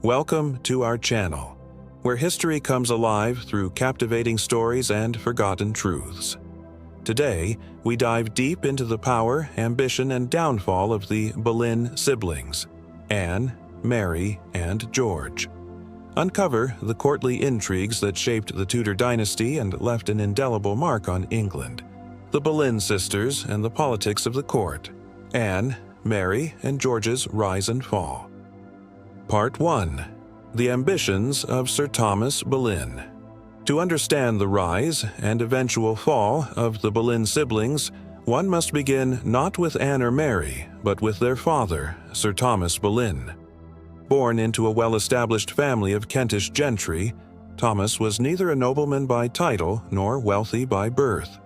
Welcome to our channel, where history comes alive through captivating stories and forgotten truths. Today, we dive deep into the power, ambition, and downfall of the Boleyn siblings, Anne, Mary, and George. Uncover the courtly intrigues that shaped the Tudor dynasty and left an indelible mark on England, the Boleyn sisters and the politics of the court, Anne, Mary, and George's rise and fall. Part 1. The Ambitions of Sir Thomas Boleyn. To understand the rise and eventual fall of the Boleyn siblings, one must begin not with Anne or Mary, but with their father, Sir Thomas Boleyn. Born into a well-established family of Kentish gentry, Thomas was neither a nobleman by title nor wealthy by birth.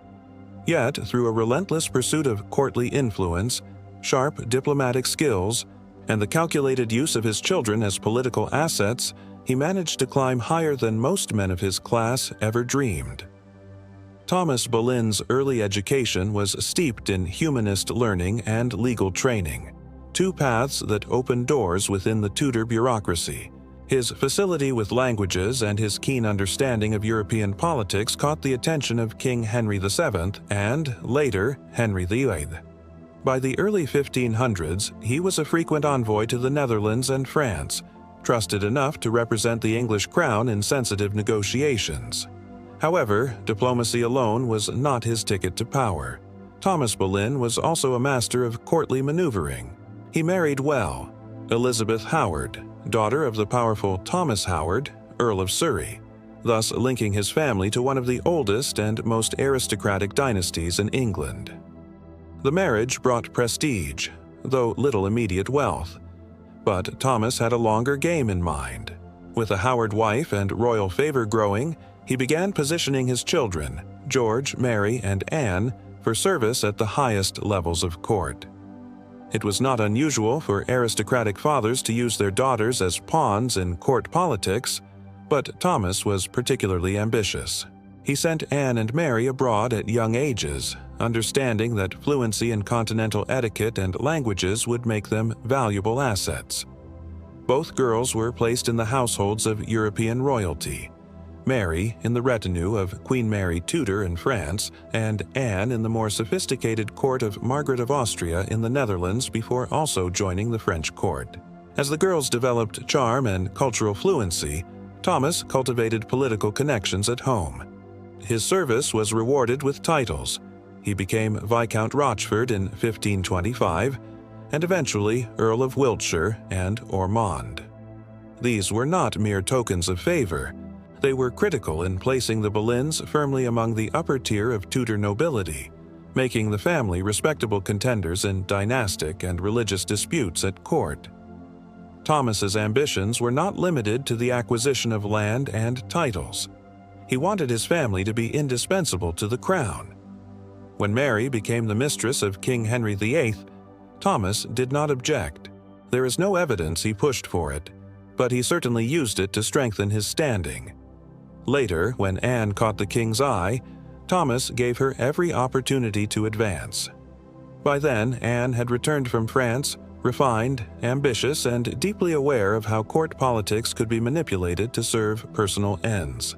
Yet, through a relentless pursuit of courtly influence, sharp diplomatic skills, and the calculated use of his children as political assets, he managed to climb higher than most men of his class ever dreamed. Thomas Boleyn's early education was steeped in humanist learning and legal training, two paths that opened doors within the Tudor bureaucracy. His facility with languages and his keen understanding of European politics caught the attention of King Henry VII and, later, Henry VIII. By the early 1500s, he was a frequent envoy to the Netherlands and France, trusted enough to represent the English crown in sensitive negotiations. However, diplomacy alone was not his ticket to power. Thomas Boleyn was also a master of courtly maneuvering. He married well, Elizabeth Howard, daughter of the powerful Thomas Howard, Earl of Surrey, thus linking his family to one of the oldest and most aristocratic dynasties in England. The marriage brought prestige, though little immediate wealth. But Thomas had a longer game in mind. With a Howard wife and royal favor growing, he began positioning his children, George, Mary, and Anne, for service at the highest levels of court. It was not unusual for aristocratic fathers to use their daughters as pawns in court politics, but Thomas was particularly ambitious. He sent Anne and Mary abroad at young ages, understanding that fluency in continental etiquette and languages would make them valuable assets. Both girls were placed in the households of European royalty, Mary in the retinue of Queen Mary Tudor in France, and Anne in the more sophisticated court of Margaret of Austria in the Netherlands before also joining the French court. As the girls developed charm and cultural fluency, Thomas cultivated political connections at home. His service was rewarded with titles. He became Viscount Rochford in 1525, and eventually Earl of Wiltshire and Ormond. These were not mere tokens of favor. They were critical in placing the Boleyns firmly among the upper tier of Tudor nobility, making the family respectable contenders in dynastic and religious disputes at court. Thomas's ambitions were not limited to the acquisition of land and titles. He wanted his family to be indispensable to the crown. When Mary became the mistress of King Henry VIII, Thomas did not object. There is no evidence he pushed for it, but he certainly used it to strengthen his standing. Later, when Anne caught the king's eye, Thomas gave her every opportunity to advance. By then, Anne had returned from France, refined, ambitious, and deeply aware of how court politics could be manipulated to serve personal ends.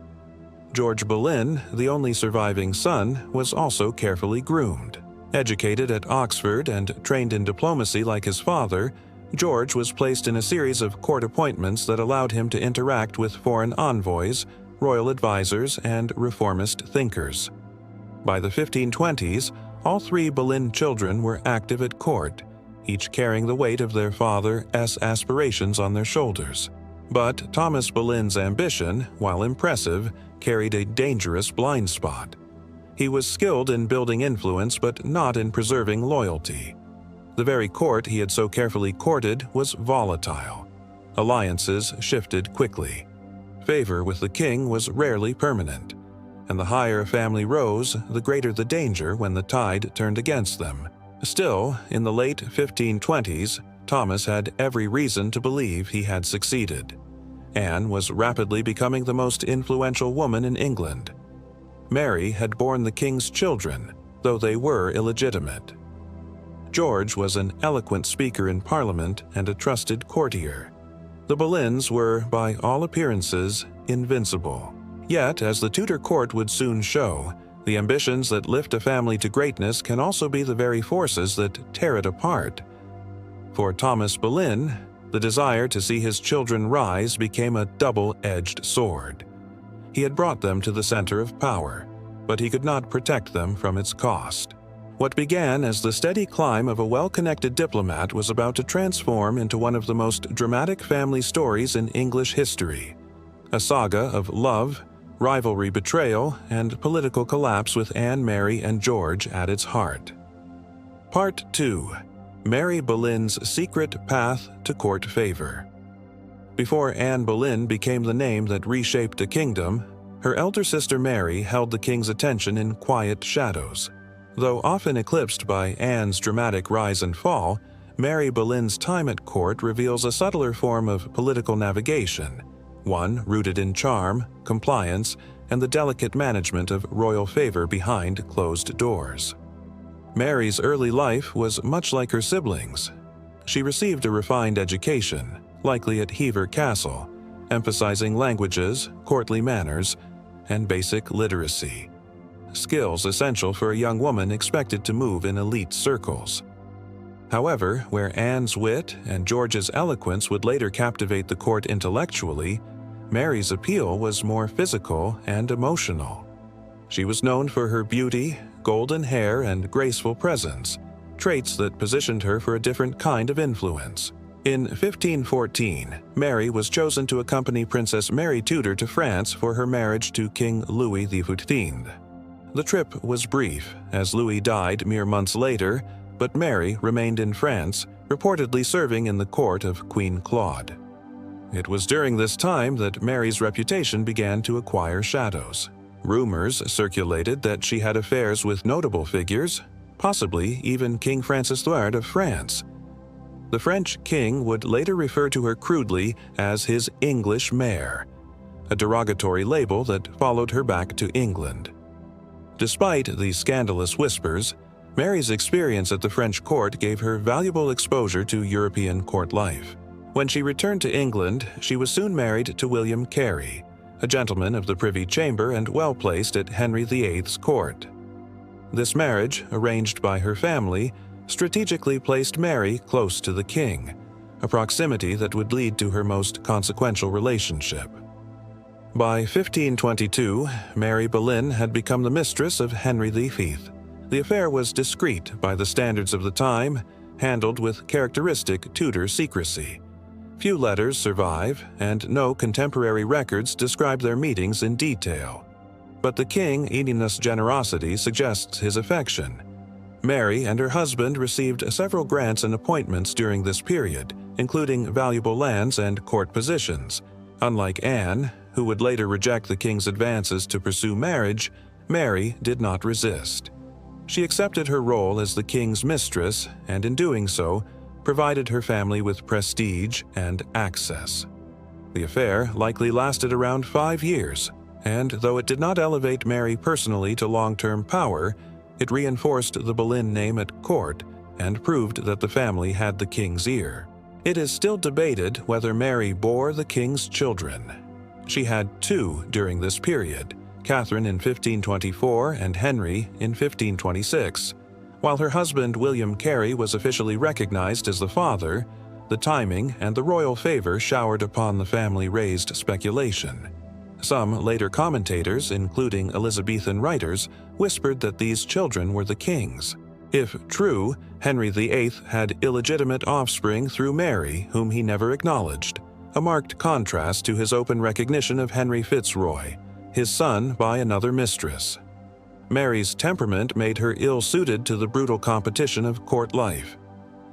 George Boleyn, the only surviving son, was also carefully groomed. Educated at Oxford and trained in diplomacy like his father, George was placed in a series of court appointments that allowed him to interact with foreign envoys, royal advisors, and reformist thinkers. By the 1520s, all three Boleyn children were active at court, each carrying the weight of their father's aspirations on their shoulders. But Thomas Boleyn's ambition, while impressive, carried a dangerous blind spot. He was skilled in building influence but not in preserving loyalty. The very court he had so carefully courted was volatile. Alliances shifted quickly. Favor with the king was rarely permanent, and the higher a family rose, the greater the danger when the tide turned against them. Still, in the late 1520s, Thomas had every reason to believe he had succeeded. Anne was rapidly becoming the most influential woman in England. Mary had borne the king's children, though they were illegitimate. George was an eloquent speaker in Parliament and a trusted courtier. The Boleyns were, by all appearances, invincible. Yet, as the Tudor court would soon show, the ambitions that lift a family to greatness can also be the very forces that tear it apart. For Thomas Boleyn, the desire to see his children rise became a double-edged sword. He had brought them to the center of power, but he could not protect them from its cost. What began as the steady climb of a well-connected diplomat was about to transform into one of the most dramatic family stories in English history, a saga of love, rivalry, betrayal, and political collapse with Anne, Mary, and George at its heart. Part 2. Mary Boleyn's Secret Path to Court Favor. Before Anne Boleyn became the name that reshaped a kingdom, her elder sister Mary held the king's attention in quiet shadows. Though often eclipsed by Anne's dramatic rise and fall, Mary Boleyn's time at court reveals a subtler form of political navigation, one rooted in charm, compliance, and the delicate management of royal favor behind closed doors. Mary's early life was much like her siblings. She received a refined education, likely at Hever Castle, emphasizing languages, courtly manners, and basic literacy, skills essential for a young woman expected to move in elite circles. However, where Anne's wit and George's eloquence would later captivate the court intellectually, Mary's appeal was more physical and emotional. She was known for her beauty, golden hair, and graceful presence, traits that positioned her for a different kind of influence. In 1514, Mary was chosen to accompany Princess Mary Tudor to France for her marriage to King Louis XIV. The trip was brief, as Louis died mere months later, but Mary remained in France, reportedly serving in the court of Queen Claude. It was during this time that Mary's reputation began to acquire shadows. Rumors circulated that she had affairs with notable figures, possibly even King Francis III of France. The French king would later refer to her crudely as his English mare, a derogatory label that followed her back to England. Despite these scandalous whispers, Mary's experience at the French court gave her valuable exposure to European court life. When she returned to England, she was soon married to William Carey, a gentleman of the Privy Chamber and well-placed at Henry VIII's court. This marriage, arranged by her family, strategically placed Mary close to the king, a proximity that would lead to her most consequential relationship. By 1522, Mary Boleyn had become the mistress of Henry V. The affair was discreet by the standards of the time, handled with characteristic Tudor secrecy. Few letters survive, and no contemporary records describe their meetings in detail. But the king, eating this generosity, suggests his affection. Mary and her husband received several grants and appointments during this period, including valuable lands and court positions. Unlike Anne, who would later reject the king's advances to pursue marriage, Mary did not resist. She accepted her role as the king's mistress, and in doing so, provided her family with prestige and access. The affair likely lasted around 5 years, and though it did not elevate Mary personally to long-term power, it reinforced the Boleyn name at court and proved that the family had the king's ear. It is still debated whether Mary bore the king's children. She had 2 during this period, Catherine in 1524 and Henry in 1526. While her husband William Carey was officially recognized as the father, the timing and the royal favor showered upon the family raised speculation. Some later commentators, including Elizabethan writers, whispered that these children were the king's. If true, Henry VIII had illegitimate offspring through Mary, whom he never acknowledged, a marked contrast to his open recognition of Henry Fitzroy, his son by another mistress. Mary's temperament made her ill-suited to the brutal competition of court life.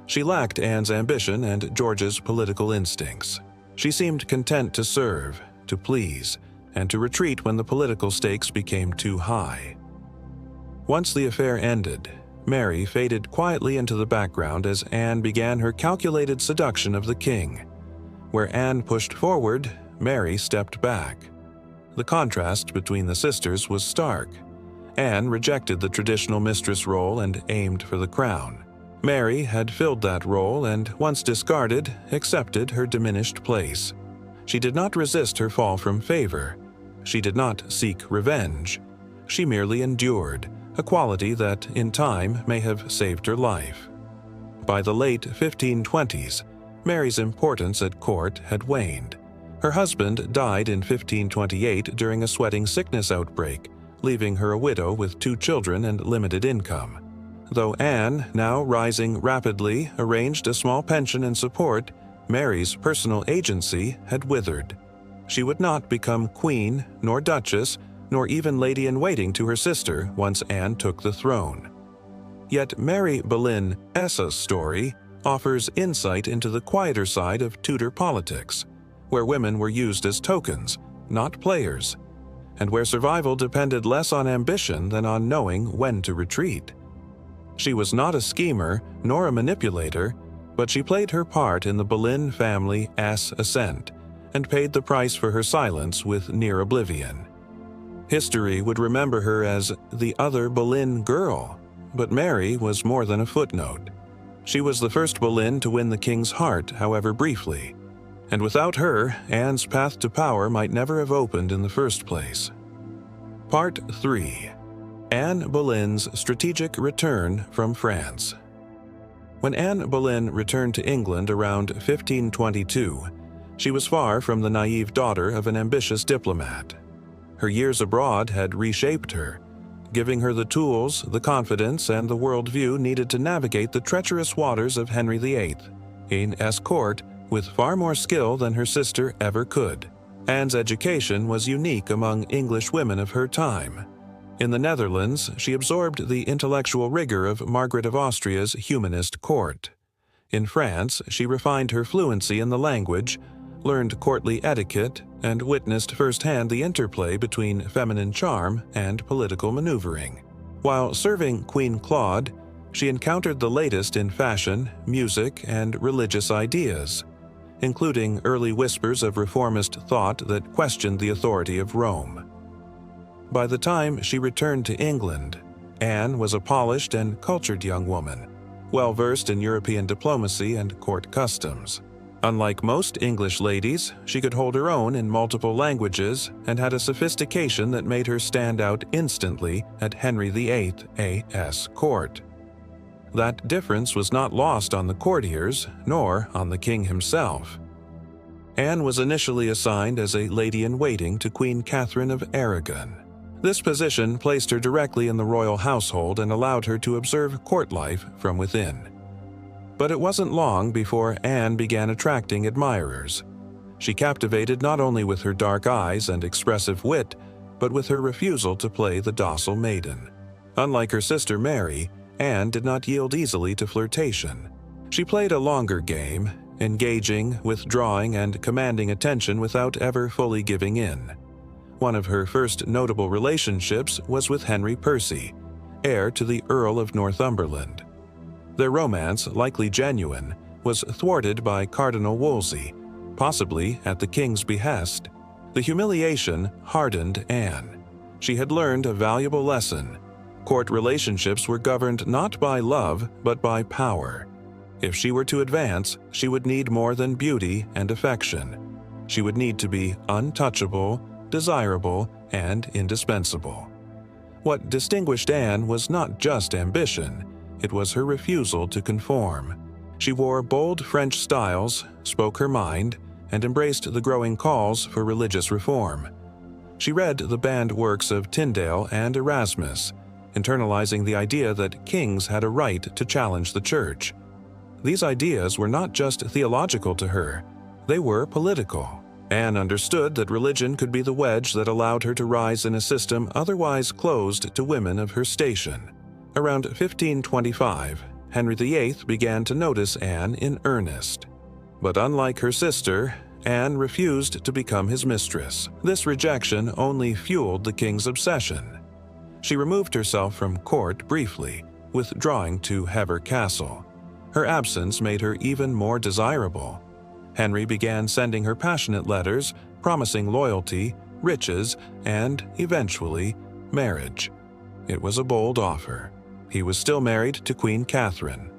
She lacked Anne's ambition and George's political instincts. She seemed content to serve, to please, and to retreat when the political stakes became too high. Once the affair ended, Mary faded quietly into the background as Anne began her calculated seduction of the king. Where Anne pushed forward, Mary stepped back. The contrast between the sisters was stark. Anne rejected the traditional mistress role and aimed for the crown. Mary had filled that role and, once discarded, accepted her diminished place. She did not resist her fall from favor. She did not seek revenge. She merely endured, a quality that, in time, may have saved her life. By the late 1520s, Mary's importance at court had waned. Her husband died in 1528 during a sweating sickness outbreak, leaving her a widow with 2 children and limited income. Though Anne, now rising rapidly, arranged a small pension and support, Mary's personal agency had withered. She would not become queen, nor duchess, nor even lady-in-waiting to her sister once Anne took the throne. Yet Mary Boleyn's story offers insight into the quieter side of Tudor politics, where women were used as tokens, not players, and where survival depended less on ambition than on knowing when to retreat. She was not a schemer nor a manipulator, but she played her part in the Boleyn family ascent and paid the price for her silence with near oblivion. History would remember her as the other Boleyn girl, but Mary was more than a footnote. She was the first Boleyn to win the king's heart, however briefly, and without her, Anne's path to power might never have opened in the first place. Part 3. Anne Boleyn's strategic return from France. When Anne Boleyn returned to England around 1522, she was far from the naive daughter of an ambitious diplomat. Her years abroad had reshaped her, giving her the tools, the confidence, and the worldview needed to navigate the treacherous waters of Henry VIII's court with far more skill than her sister ever could. Anne's education was unique among English women of her time. In the Netherlands, she absorbed the intellectual rigor of Margaret of Austria's humanist court. In France, she refined her fluency in the language, learned courtly etiquette, and witnessed firsthand the interplay between feminine charm and political maneuvering. While serving Queen Claude, she encountered the latest in fashion, music, and religious ideas, including early whispers of reformist thought that questioned the authority of Rome. By the time she returned to England, Anne was a polished and cultured young woman, well-versed in European diplomacy and court customs. Unlike most English ladies, she could hold her own in multiple languages and had a sophistication that made her stand out instantly at Henry VIII's court. That difference was not lost on the courtiers, nor on the king himself. Anne was initially assigned as a lady-in-waiting to Queen Catherine of Aragon. This position placed her directly in the royal household and allowed her to observe court life from within. But it wasn't long before Anne began attracting admirers. She captivated not only with her dark eyes and expressive wit, but with her refusal to play the docile maiden. Unlike her sister Mary, Anne did not yield easily to flirtation. She played a longer game, engaging, withdrawing, and commanding attention without ever fully giving in. One of her first notable relationships was with Henry Percy, heir to the Earl of Northumberland. Their romance, likely genuine, was thwarted by Cardinal Wolsey, possibly at the king's behest. The humiliation hardened Anne. She had learned a valuable lesson. Court relationships were governed not by love, but by power. If she were to advance, she would need more than beauty and affection. She would need to be untouchable, desirable, and indispensable. What distinguished Anne was not just ambition, it was her refusal to conform. She wore bold French styles, spoke her mind, and embraced the growing calls for religious reform. She read the banned works of Tyndale and Erasmus, internalizing the idea that kings had a right to challenge the church. These ideas were not just theological to her, they were political. Anne understood that religion could be the wedge that allowed her to rise in a system otherwise closed to women of her station. Around 1525, Henry VIII began to notice Anne in earnest. But unlike her sister, Anne refused to become his mistress. This rejection only fueled the king's obsession. She removed herself from court briefly, withdrawing to Hever Castle. Her absence made her even more desirable. Henry began sending her passionate letters, promising loyalty, riches, and, eventually, marriage. It was a bold offer. He was still married to Queen Catherine.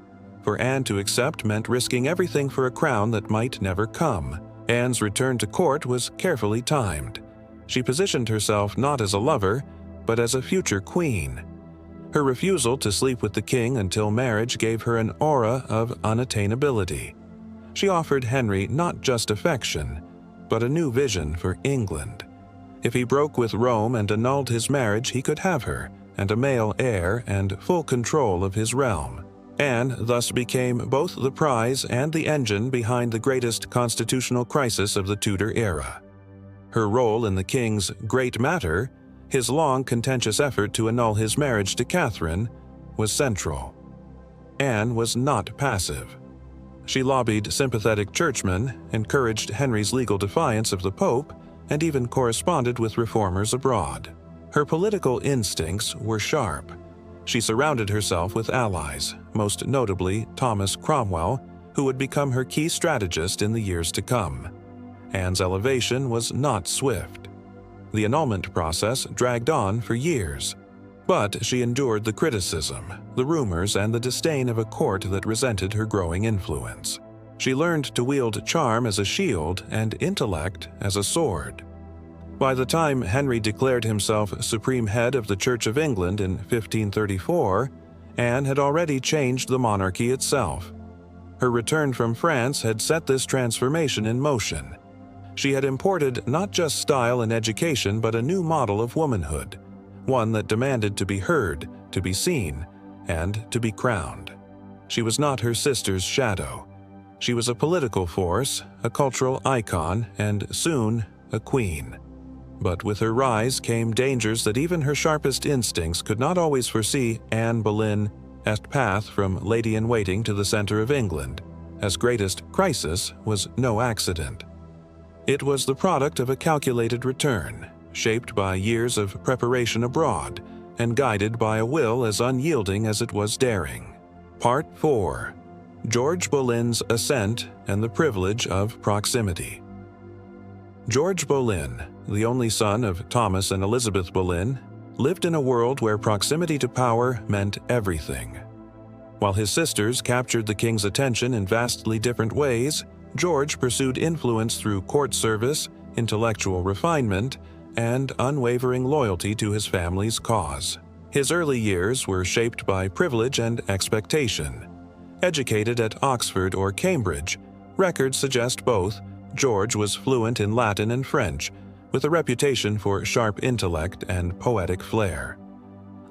For Anne to accept meant risking everything for a crown that might never come. Anne's return to court was carefully timed. She positioned herself not as a lover, but as a future queen. Her refusal to sleep with the king until marriage gave her an aura of unattainability. She offered Henry not just affection, but a new vision for England. If he broke with Rome and annulled his marriage, he could have her, and a male heir, and full control of his realm. Anne thus became both the prize and the engine behind the greatest constitutional crisis of the Tudor era. Her role in the king's great matter, his long contentious effort to annul his marriage to Catherine, was central. Anne was not passive. She lobbied sympathetic churchmen, encouraged Henry's legal defiance of the Pope, and even corresponded with reformers abroad. Her political instincts were sharp. She surrounded herself with allies, most notably Thomas Cromwell, who would become her key strategist in the years to come. Anne's elevation was not swift. The annulment process dragged on for years. But she endured the criticism, the rumors, and the disdain of a court that resented her growing influence. She learned to wield charm as a shield and intellect as a sword. By the time Henry declared himself supreme head of the Church of England in 1534, Anne had already changed the monarchy itself. Her return from France had set this transformation in motion. She had imported not just style and education, but a new model of womanhood, one that demanded to be heard, to be seen, and to be crowned. She was not her sister's shadow. She was a political force, a cultural icon, and soon a queen. But with her rise came dangers that even her sharpest instincts could not always foresee. Anne Boleyn's path from lady-in-waiting to the center of England, as greatest crisis, was no accident. It was the product of a calculated return, shaped by years of preparation abroad, and guided by a will as unyielding as it was daring. Part 4. George Boleyn's Ascent and the Privilege of Proximity. George Boleyn, the only son of Thomas and Elizabeth Boleyn, lived in a world where proximity to power meant everything. While his sisters captured the king's attention in vastly different ways, George pursued influence through court service, intellectual refinement, and unwavering loyalty to his family's cause. His early years were shaped by privilege and expectation. Educated at Oxford or Cambridge, records suggest both, George was fluent in Latin and French, with a reputation for sharp intellect and poetic flair.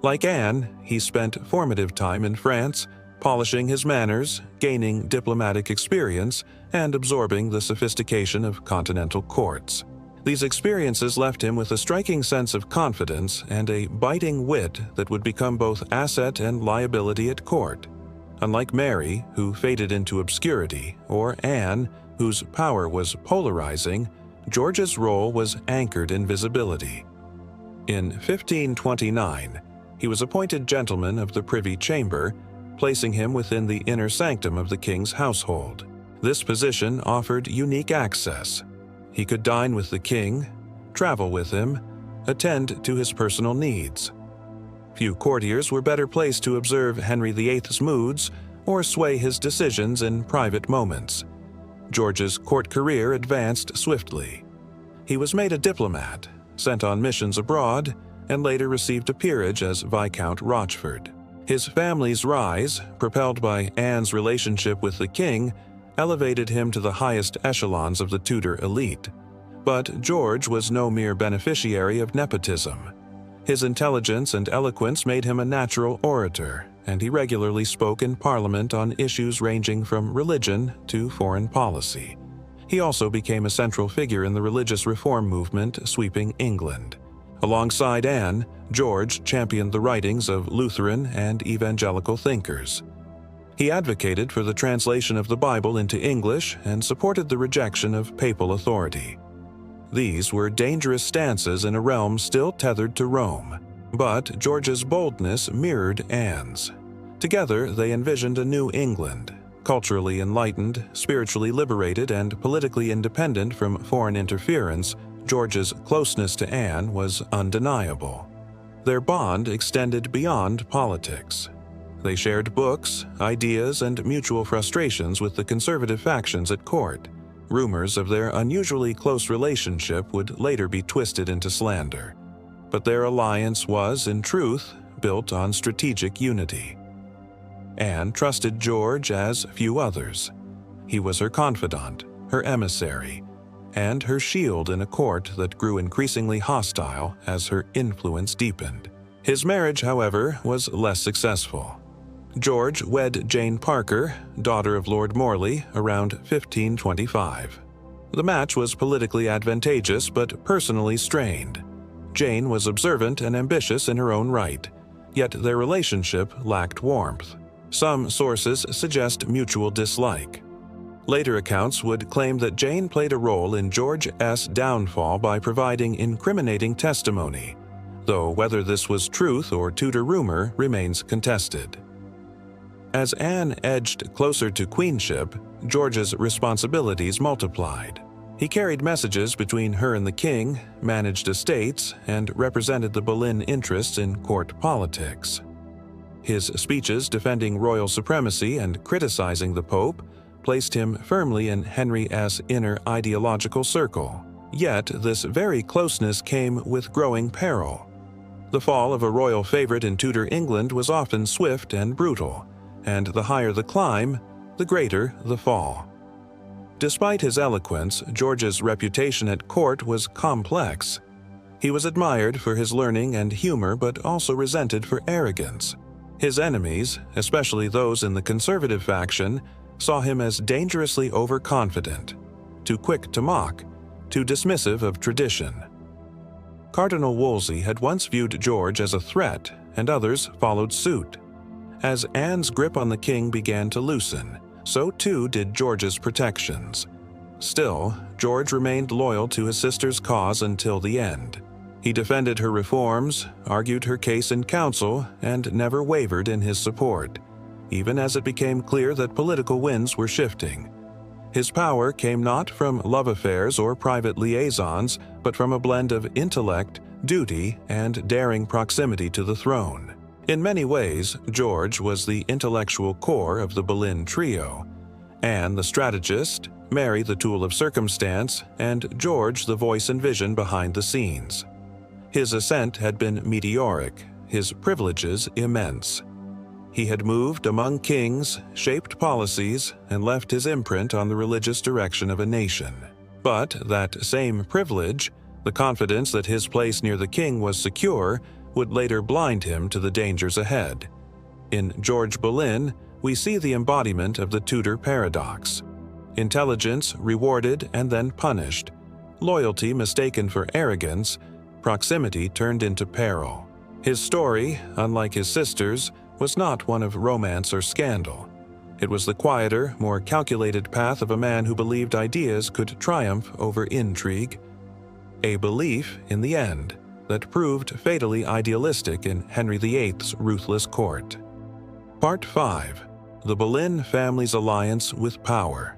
Like Anne, he spent formative time in France, polishing his manners, gaining diplomatic experience, and absorbing the sophistication of continental courts. These experiences left him with a striking sense of confidence and a biting wit that would become both asset and liability at court. Unlike Mary, who faded into obscurity, or Anne, whose power was polarizing, George's role was anchored in visibility. In 1529, he was appointed Gentleman of the Privy Chamber, placing him within the inner sanctum of the king's household. This position offered unique access. He could dine with the king, travel with him, attend to his personal needs. Few courtiers were better placed to observe Henry VIII's moods or sway his decisions in private moments. George's court career advanced swiftly. He was made a diplomat, sent on missions abroad, and later received a peerage as Viscount Rochford. His family's rise, propelled by Anne's relationship with the king, elevated him to the highest echelons of the Tudor elite. But George was no mere beneficiary of nepotism. His intelligence and eloquence made him a natural orator, and he regularly spoke in Parliament on issues ranging from religion to foreign policy. He also became a central figure in the religious reform movement sweeping England. Alongside Anne, George championed the writings of Lutheran and evangelical thinkers. He advocated for the translation of the Bible into English and supported the rejection of papal authority. These were dangerous stances in a realm still tethered to Rome, but George's boldness mirrored Anne's. Together, they envisioned a new England, culturally enlightened, spiritually liberated, and politically independent from foreign interference. George's closeness to Anne was undeniable. Their bond extended beyond politics. They shared books, ideas, and mutual frustrations with the conservative factions at court. Rumors of their unusually close relationship would later be twisted into slander. But their alliance was, in truth, built on strategic unity. Anne trusted George as few others. He was her confidant, her emissary, and her shield in a court that grew increasingly hostile as her influence deepened. His marriage, however, was less successful. George wed Jane Parker, daughter of Lord Morley, around 1525. The match was politically advantageous but personally strained. Jane was observant and ambitious in her own right, yet their relationship lacked warmth. Some sources suggest mutual dislike. Later accounts would claim that Jane played a role in George's downfall by providing incriminating testimony, though whether this was truth or Tudor rumor remains contested. As Anne edged closer to queenship, George's responsibilities multiplied. He carried messages between her and the king, managed estates, and represented the Boleyn interests in court politics. His speeches defending royal supremacy and criticizing the Pope placed him firmly in Henry's inner ideological circle. Yet this very closeness came with growing peril. The fall of a royal favorite in Tudor England was often swift and brutal, and the higher the climb, the greater the fall. Despite his eloquence, George's reputation at court was complex. He was admired for his learning and humor, but also resented for arrogance. His enemies, especially those in the conservative faction, saw him as dangerously overconfident, too quick to mock, too dismissive of tradition. Cardinal Wolsey had once viewed George as a threat, and others followed suit. As Anne's grip on the king began to loosen, so too did George's protections. Still, George remained loyal to his sister's cause until the end. He defended her reforms, argued her case in council, and never wavered in his support, even as it became clear that political winds were shifting. His power came not from love affairs or private liaisons, but from a blend of intellect, duty, and daring proximity to the throne. In many ways, George was the intellectual core of the Boleyn trio, Anne the strategist, Mary the tool of circumstance, and George the voice and vision behind the scenes. His ascent had been meteoric, his privileges immense. He had moved among kings, shaped policies, and left his imprint on the religious direction of a nation. But that same privilege, the confidence that his place near the king was secure, would later blind him to the dangers ahead. In George Boleyn, we see the embodiment of the Tudor paradox. Intelligence rewarded and then punished, loyalty mistaken for arrogance, proximity turned into peril. His story, unlike his sister's, was not one of romance or scandal. It was the quieter, more calculated path of a man who believed ideas could triumph over intrigue. A belief, in the end, that proved fatally idealistic in Henry VIII's ruthless court. Part 5. The Boleyn family's alliance with power.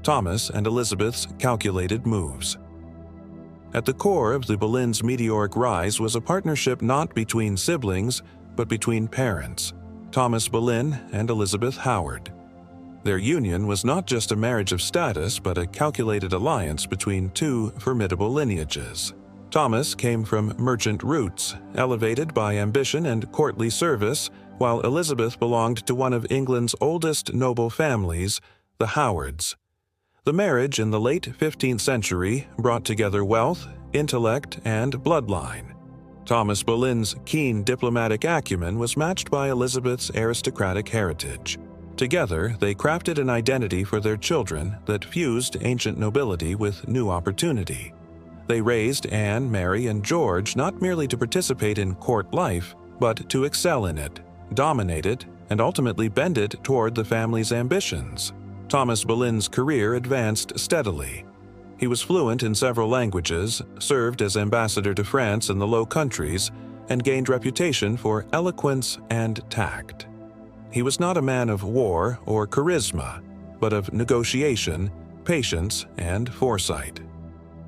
Thomas and Elizabeth's calculated moves. At the core of the Boleyn's meteoric rise was a partnership not between siblings, but between parents, Thomas Boleyn and Elizabeth Howard. Their union was not just a marriage of status, but a calculated alliance between two formidable lineages. Thomas came from merchant roots, elevated by ambition and courtly service, while Elizabeth belonged to one of England's oldest noble families, the Howards. The marriage in the late 15th century brought together wealth, intellect, and bloodline. Thomas Boleyn's keen diplomatic acumen was matched by Elizabeth's aristocratic heritage. Together, they crafted an identity for their children that fused ancient nobility with new opportunity. They raised Anne, Mary, and George not merely to participate in court life, but to excel in it, dominate it, and ultimately bend it toward the family's ambitions. Thomas Boleyn's career advanced steadily. He was fluent in several languages, served as ambassador to France and the Low Countries, and gained reputation for eloquence and tact. He was not a man of war or charisma, but of negotiation, patience, and foresight.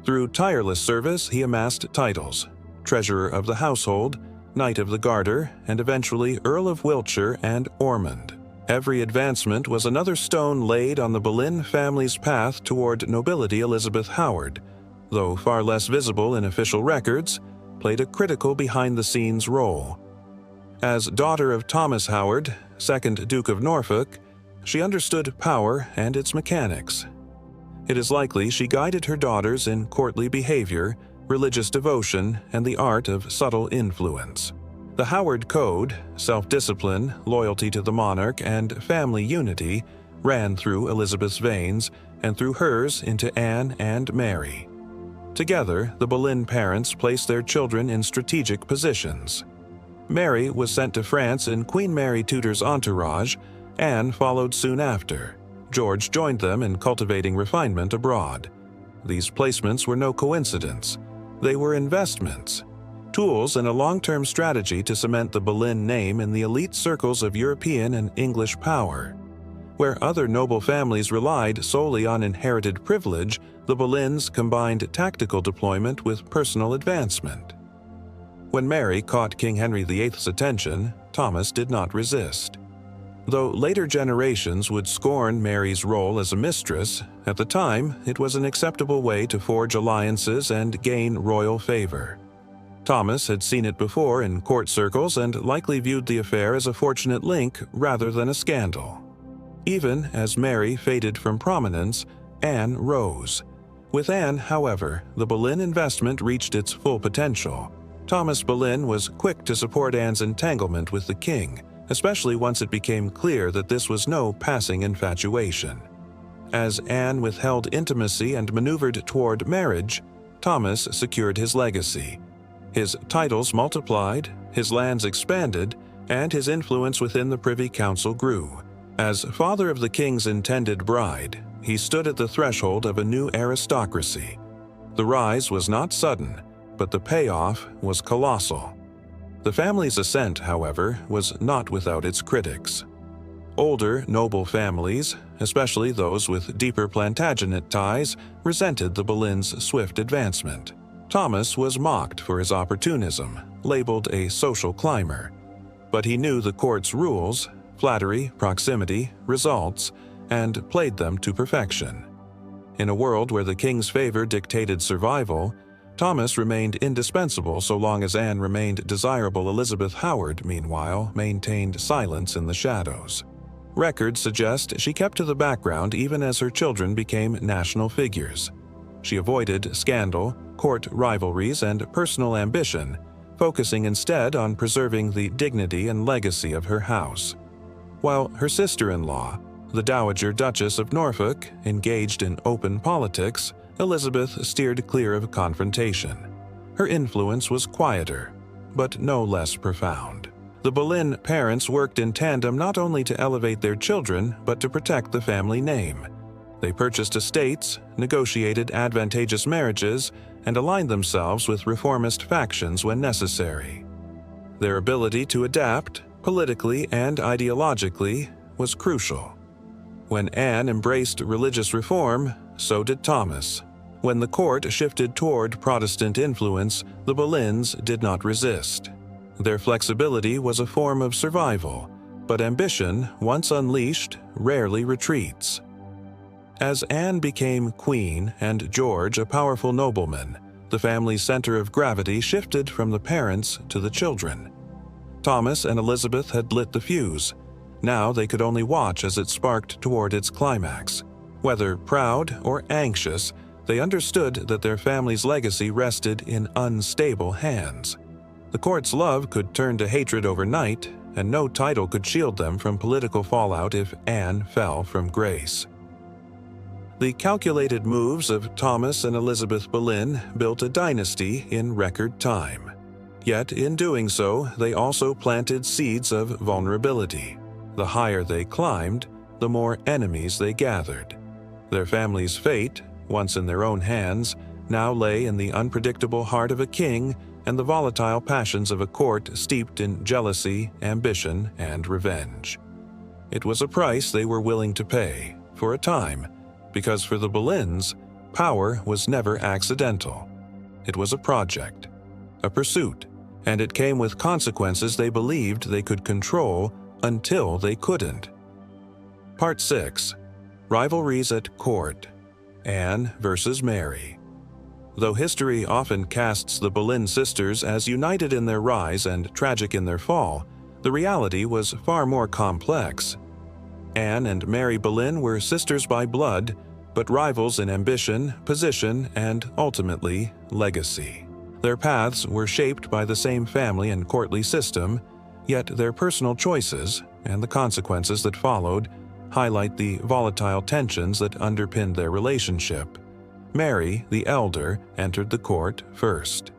Through tireless service, he amassed titles: Treasurer of the Household, Knight of the Garter, and eventually Earl of Wiltshire and Ormond. Every advancement was another stone laid on the Boleyn family's path toward nobility. Elizabeth Howard, though far less visible in official records, played a critical behind-the-scenes role. As daughter of Thomas Howard, 2nd Duke of Norfolk, she understood power and its mechanics. It is likely she guided her daughters in courtly behavior, religious devotion, and the art of subtle influence. The Howard Code, self-discipline, loyalty to the monarch, and family unity, ran through Elizabeth's veins and through hers into Anne and Mary. Together, the Boleyn parents placed their children in strategic positions. Mary was sent to France in Queen Mary Tudor's entourage. Anne followed soon after. George joined them in cultivating refinement abroad. These placements were no coincidence. They were investments, tools in a long-term strategy to cement the Boleyn name in the elite circles of European and English power. Where other noble families relied solely on inherited privilege, the Boleyns combined tactical deployment with personal advancement. When Mary caught King Henry VIII's attention, Thomas did not resist. Though later generations would scorn Mary's role as a mistress, at the time it was an acceptable way to forge alliances and gain royal favor. Thomas had seen it before in court circles and likely viewed the affair as a fortunate link rather than a scandal. Even as Mary faded from prominence, Anne rose. With Anne, however, the Boleyn investment reached its full potential. Thomas Boleyn was quick to support Anne's entanglement with the king, especially once it became clear that this was no passing infatuation. As Anne withheld intimacy and maneuvered toward marriage, Thomas secured his legacy. His titles multiplied, his lands expanded, and his influence within the Privy Council grew. As father of the king's intended bride, he stood at the threshold of a new aristocracy. The rise was not sudden, but the payoff was colossal. The family's ascent, however, was not without its critics. Older, noble families, especially those with deeper Plantagenet ties, resented the Boleyns' swift advancement. Thomas was mocked for his opportunism, labeled a social climber. But he knew the court's rules: flattery, proximity, results, and played them to perfection. In a world where the king's favor dictated survival, Thomas remained indispensable so long as Anne remained desirable. Elizabeth Howard, meanwhile, maintained silence in the shadows. Records suggest she kept to the background even as her children became national figures. She avoided scandal, court rivalries, and personal ambition, focusing instead on preserving the dignity and legacy of her house. While her sister-in-law, the Dowager Duchess of Norfolk, engaged in open politics, Elizabeth steered clear of confrontation. Her influence was quieter, but no less profound. The Boleyn parents worked in tandem not only to elevate their children, but to protect the family name. They purchased estates, negotiated advantageous marriages, and aligned themselves with reformist factions when necessary. Their ability to adapt, politically and ideologically, was crucial. When Anne embraced religious reform, so did Thomas. When the court shifted toward Protestant influence, the Boleyns did not resist. Their flexibility was a form of survival, but ambition, once unleashed, rarely retreats. As Anne became queen and George a powerful nobleman, the family's center of gravity shifted from the parents to the children. Thomas and Elizabeth had lit the fuse. Now they could only watch as it sparked toward its climax. Whether proud or anxious, they understood that their family's legacy rested in unstable hands. The court's love could turn to hatred overnight, and no title could shield them from political fallout if Anne fell from grace. The calculated moves of Thomas and Elizabeth Boleyn built a dynasty in record time. Yet in doing so, they also planted seeds of vulnerability. The higher they climbed, the more enemies they gathered. Their family's fate, once in their own hands, now lay in the unpredictable heart of a king and the volatile passions of a court steeped in jealousy, ambition, and revenge. It was a price they were willing to pay, for a time, because for the Boleyns, power was never accidental. It was a project, a pursuit, and it came with consequences they believed they could control until they couldn't. Part 6. Rivalries at Court. Anne versus Mary. Though history often casts the Boleyn sisters as united in their rise and tragic in their fall, the reality was far more complex. Anne and Mary Boleyn were sisters by blood, but rivals in ambition, position, and ultimately, legacy. Their paths were shaped by the same family and courtly system, yet their personal choices, and the consequences that followed, highlight the volatile tensions that underpinned their relationship. Mary, the elder, entered the court first.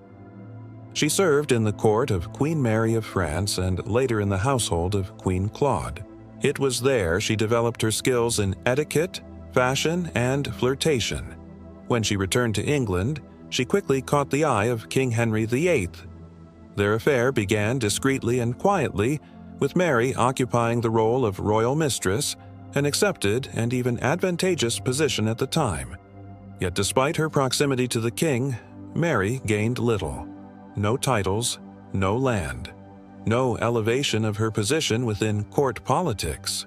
She served in the court of Queen Mary of France and later in the household of Queen Claude. It was there she developed her skills in etiquette, fashion, and flirtation. When she returned to England, she quickly caught the eye of King Henry VIII. Their affair began discreetly and quietly, with Mary occupying the role of royal mistress, an accepted and even advantageous position at the time. Yet despite her proximity to the king, Mary gained little. No titles, no land, no elevation of her position within court politics.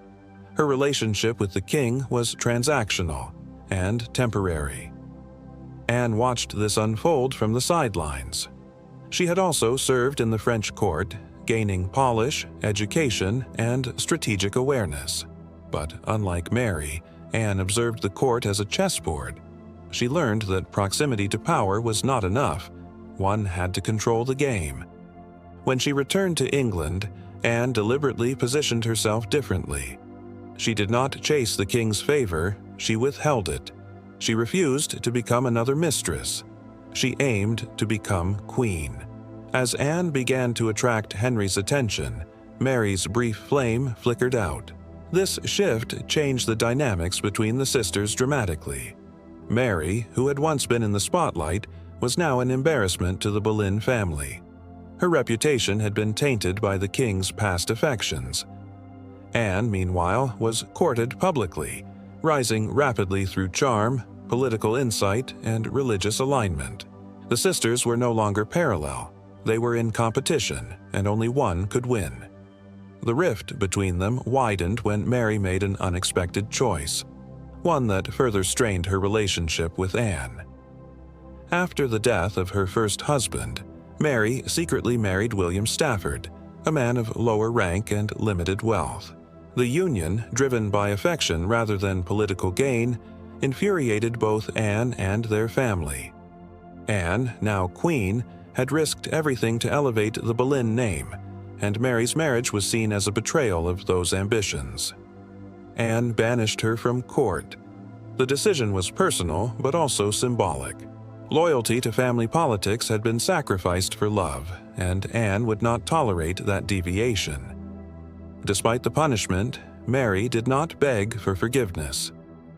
Her relationship with the king was transactional and temporary. Anne watched this unfold from the sidelines. She had also served in the French court, gaining polish, education, and strategic awareness. But unlike Mary, Anne observed the court as a chessboard. She learned that proximity to power was not enough. One had to control the game. When she returned to England, Anne deliberately positioned herself differently. She did not chase the king's favor, she withheld it. She refused to become another mistress. She aimed to become queen. As Anne began to attract Henry's attention, Mary's brief flame flickered out. This shift changed the dynamics between the sisters dramatically. Mary, who had once been in the spotlight, was now an embarrassment to the Boleyn family. Her reputation had been tainted by the king's past affections. Anne, meanwhile, was courted publicly, rising rapidly through charm, political insight, and religious alignment. The sisters were no longer parallel. They were in competition, and only one could win. The rift between them widened when Mary made an unexpected choice, one that further strained her relationship with Anne. After the death of her first husband, Mary secretly married William Stafford, a man of lower rank and limited wealth. The union, driven by affection rather than political gain, infuriated both Anne and their family. Anne, now queen, had risked everything to elevate the Boleyn name, and Mary's marriage was seen as a betrayal of those ambitions. Anne banished her from court. The decision was personal, but also symbolic. Loyalty to family politics had been sacrificed for love, and Anne would not tolerate that deviation. Despite the punishment, Mary did not beg for forgiveness.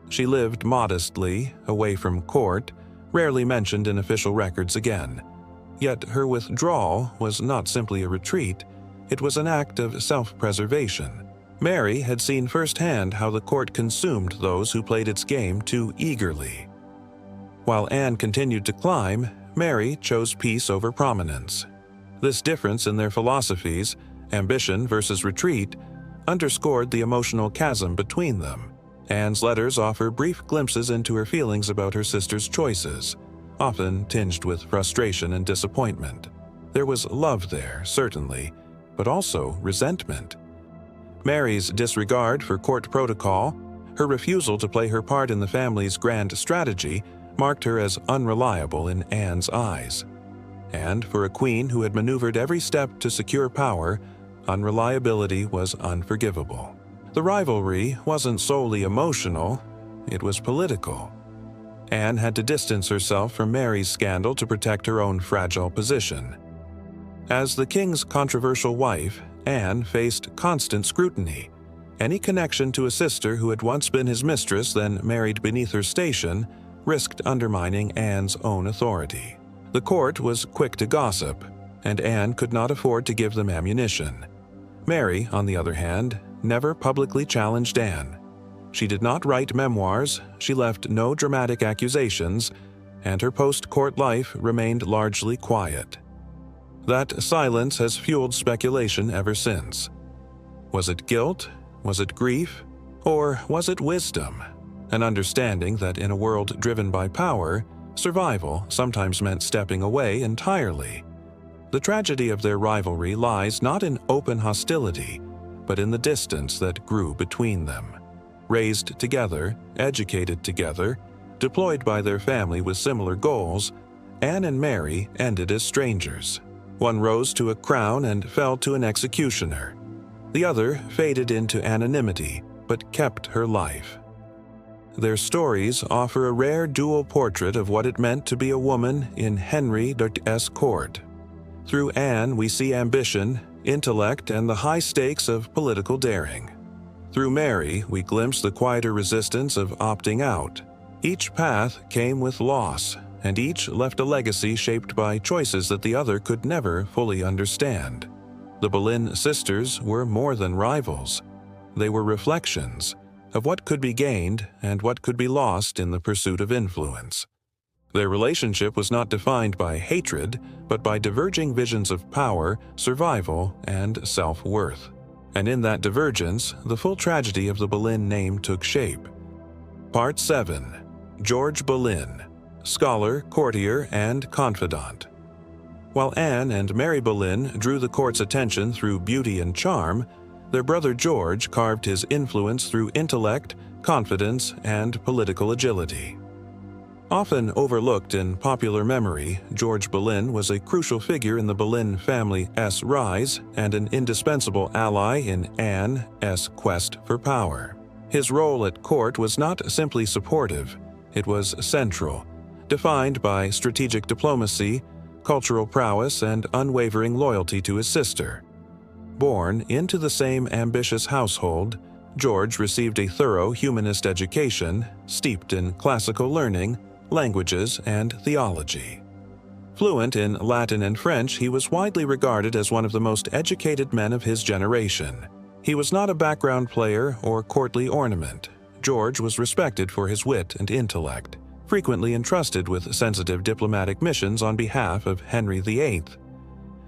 She lived modestly, away from court, rarely mentioned in official records again. Yet her withdrawal was not simply a retreat, it was an act of self-preservation. Mary had seen firsthand how the court consumed those who played its game too eagerly. While Anne continued to climb, Mary chose peace over prominence. This difference in their philosophies, ambition versus retreat, underscored the emotional chasm between them. Anne's letters offer brief glimpses into her feelings about her sister's choices, often tinged with frustration and disappointment. There was love there, certainly, but also resentment. Mary's disregard for court protocol, her refusal to play her part in the family's grand strategy, marked her as unreliable in Anne's eyes. And for a queen who had maneuvered every step to secure power, unreliability was unforgivable. The rivalry wasn't solely emotional, it was political. Anne had to distance herself from Mary's scandal to protect her own fragile position. As the king's controversial wife, Anne faced constant scrutiny. Any connection to a sister who had once been his mistress, then married beneath her station, risked undermining Anne's own authority. The court was quick to gossip, and Anne could not afford to give them ammunition. Mary, on the other hand, never publicly challenged Anne. She did not write memoirs, she left no dramatic accusations, and her post-court life remained largely quiet. That silence has fueled speculation ever since. Was it guilt? Was it grief? Or was it wisdom? An understanding that in a world driven by power, survival sometimes meant stepping away entirely. The tragedy of their rivalry lies not in open hostility, but in the distance that grew between them. Raised together, educated together, deployed by their family with similar goals, Anne and Mary ended as strangers. One rose to a crown and fell to an executioner. The other faded into anonymity, but kept her life. Their stories offer a rare dual portrait of what it meant to be a woman in Henry III's court. Through Anne, we see ambition, intellect, and the high stakes of political daring. Through Mary, we glimpse the quieter resistance of opting out. Each path came with loss, and each left a legacy shaped by choices that the other could never fully understand. The Boleyn sisters were more than rivals. They were reflections of what could be gained and what could be lost in the pursuit of influence. Their relationship was not defined by hatred, but by diverging visions of power, survival, and self-worth. And in that divergence, the full tragedy of the Boleyn name took shape. Part 7. George Boleyn, Scholar, Courtier, and Confidant. While Anne and Mary Boleyn drew the court's attention through beauty and charm, their brother George carved his influence through intellect, confidence, and political agility. Often overlooked in popular memory, George Boleyn was a crucial figure in the Boleyn family's rise and an indispensable ally in Anne's quest for power. His role at court was not simply supportive, it was central, defined by strategic diplomacy, cultural prowess, and unwavering loyalty to his sister. Born into the same ambitious household, George received a thorough humanist education, steeped in classical learning, languages, and theology. Fluent in Latin and French, he was widely regarded as one of the most educated men of his generation. He was not a background player or courtly ornament. George was respected for his wit and intellect, frequently entrusted with sensitive diplomatic missions on behalf of Henry VIII.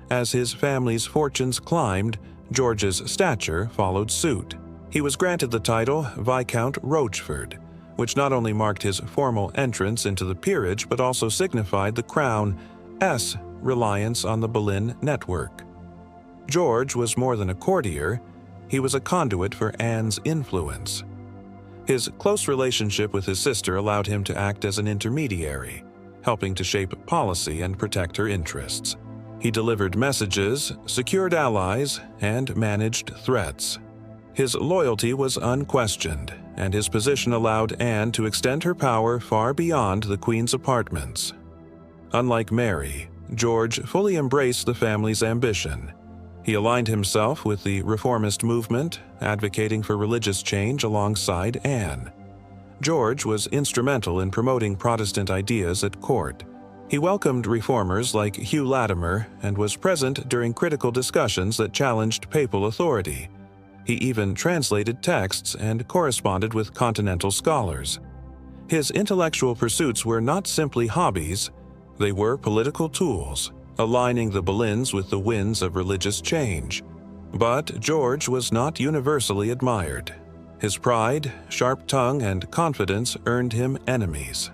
As his family's fortunes climbed, George's stature followed suit. He was granted the title Viscount Rochford, which not only marked his formal entrance into the peerage but also signified the crown's reliance on the Boleyn network. George was more than a courtier, he was a conduit for Anne's influence. His close relationship with his sister allowed him to act as an intermediary, helping to shape policy and protect her interests. He delivered messages, secured allies, and managed threats. His loyalty was unquestioned, and his position allowed Anne to extend her power far beyond the Queen's apartments. Unlike Mary, George fully embraced the family's ambition. He aligned himself with the reformist movement, advocating for religious change alongside Anne. George was instrumental in promoting Protestant ideas at court. He welcomed reformers like Hugh Latimer and was present during critical discussions that challenged papal authority. He even translated texts and corresponded with continental scholars. His intellectual pursuits were not simply hobbies, they were political tools, aligning the Boleyns with the winds of religious change. But George was not universally admired. His pride, sharp tongue, and confidence earned him enemies.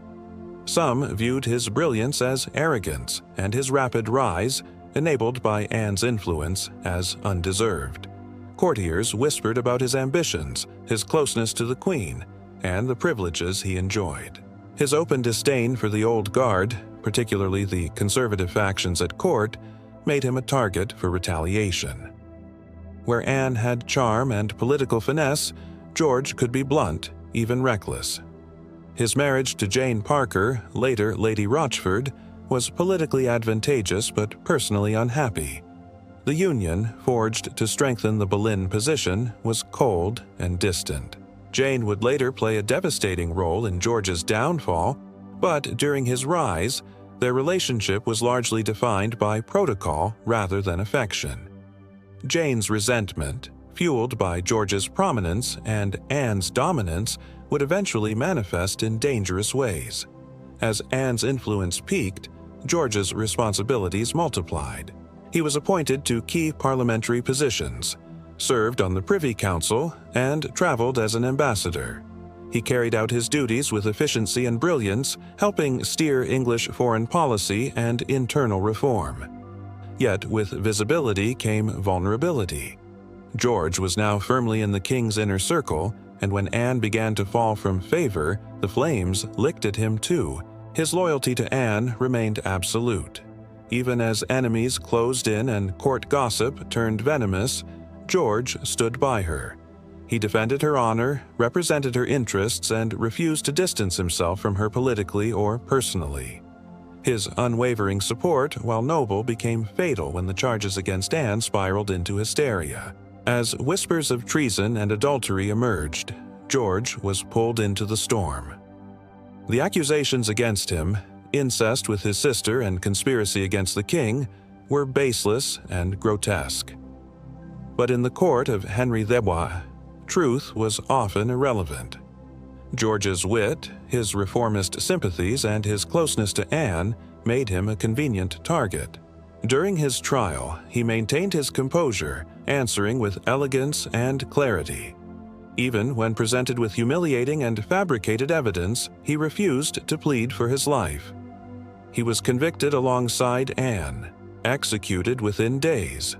Some viewed his brilliance as arrogance and his rapid rise, enabled by Anne's influence, as undeserved. Courtiers whispered about his ambitions, his closeness to the Queen, and the privileges he enjoyed. His open disdain for the old guard, particularly the conservative factions at court, made him a target for retaliation. Where Anne had charm and political finesse, George could be blunt, even reckless. His marriage to Jane Parker, later Lady Rochford, was politically advantageous but personally unhappy. The union, forged to strengthen the Boleyn position, was cold and distant. Jane would later play a devastating role in George's downfall, but during his rise, their relationship was largely defined by protocol rather than affection. Jane's resentment, fueled by George's prominence and Anne's dominance, would eventually manifest in dangerous ways. As Anne's influence peaked, George's responsibilities multiplied. He was appointed to key parliamentary positions, served on the Privy Council, and traveled as an ambassador. He carried out his duties with efficiency and brilliance, helping steer English foreign policy and internal reform. Yet with visibility came vulnerability. George was now firmly in the king's inner circle, and when Anne began to fall from favor, the flames licked at him too. His loyalty to Anne remained absolute. Even as enemies closed in and court gossip turned venomous, George stood by her. He defended her honor, represented her interests, and refused to distance himself from her politically or personally. His unwavering support, while noble, became fatal when the charges against Anne spiraled into hysteria. As whispers of treason and adultery emerged, George was pulled into the storm. The accusations against him, incest with his sister and conspiracy against the king, were baseless and grotesque. But in the court of Henry III, truth was often irrelevant. George's wit, his reformist sympathies, and his closeness to Anne made him a convenient target. During his trial, he maintained his composure, answering with elegance and clarity. Even when presented with humiliating and fabricated evidence, he refused to plead for his life. He was convicted alongside Anne, executed within days.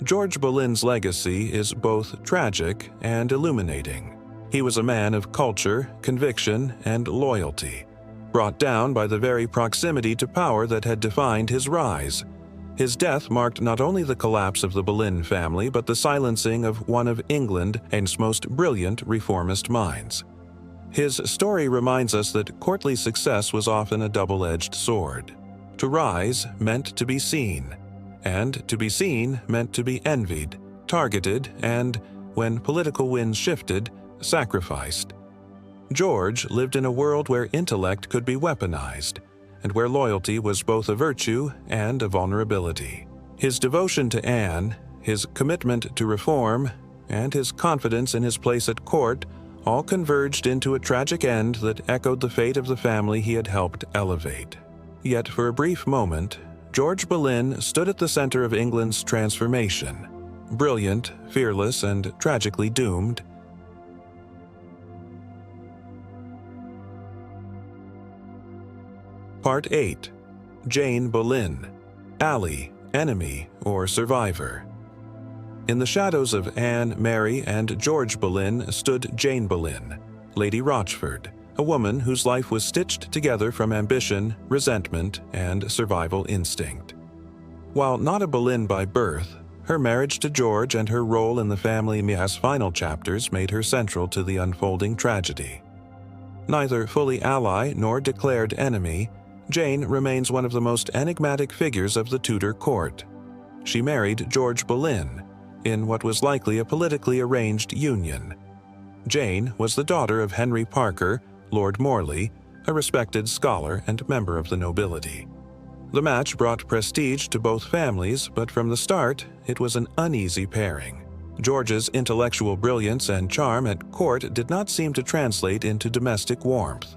George Boleyn's legacy is both tragic and illuminating. He was a man of culture, conviction, and loyalty, brought down by the very proximity to power that had defined his rise. His death marked not only the collapse of the Boleyn family, but the silencing of one of England's most brilliant reformist minds. His story reminds us that courtly success was often a double-edged sword. To rise meant to be seen, and to be seen meant to be envied, targeted, and, when political winds shifted, sacrificed. George lived in a world where intellect could be weaponized, and where loyalty was both a virtue and a vulnerability. His devotion to Anne, his commitment to reform, and his confidence in his place at court all converged into a tragic end that echoed the fate of the family he had helped elevate. Yet for a brief moment, George Boleyn stood at the center of England's transformation. Brilliant, fearless, and tragically doomed. Part 8. Jane Boleyn. Ally, enemy, or survivor. In the shadows of Anne, Mary, and George Boleyn stood Jane Boleyn, Lady Rochford, a woman whose life was stitched together from ambition, resentment, and survival instinct. While not a Boleyn by birth, her marriage to George and her role in the family's final chapters made her central to the unfolding tragedy. Neither fully ally nor declared enemy, Jane remains one of the most enigmatic figures of the Tudor court. She married George Boleyn, in what was likely a politically arranged union. Jane was the daughter of Henry Parker, Lord Morley, a respected scholar and member of the nobility. The match brought prestige to both families, but from the start, it was an uneasy pairing. George's intellectual brilliance and charm at court did not seem to translate into domestic warmth.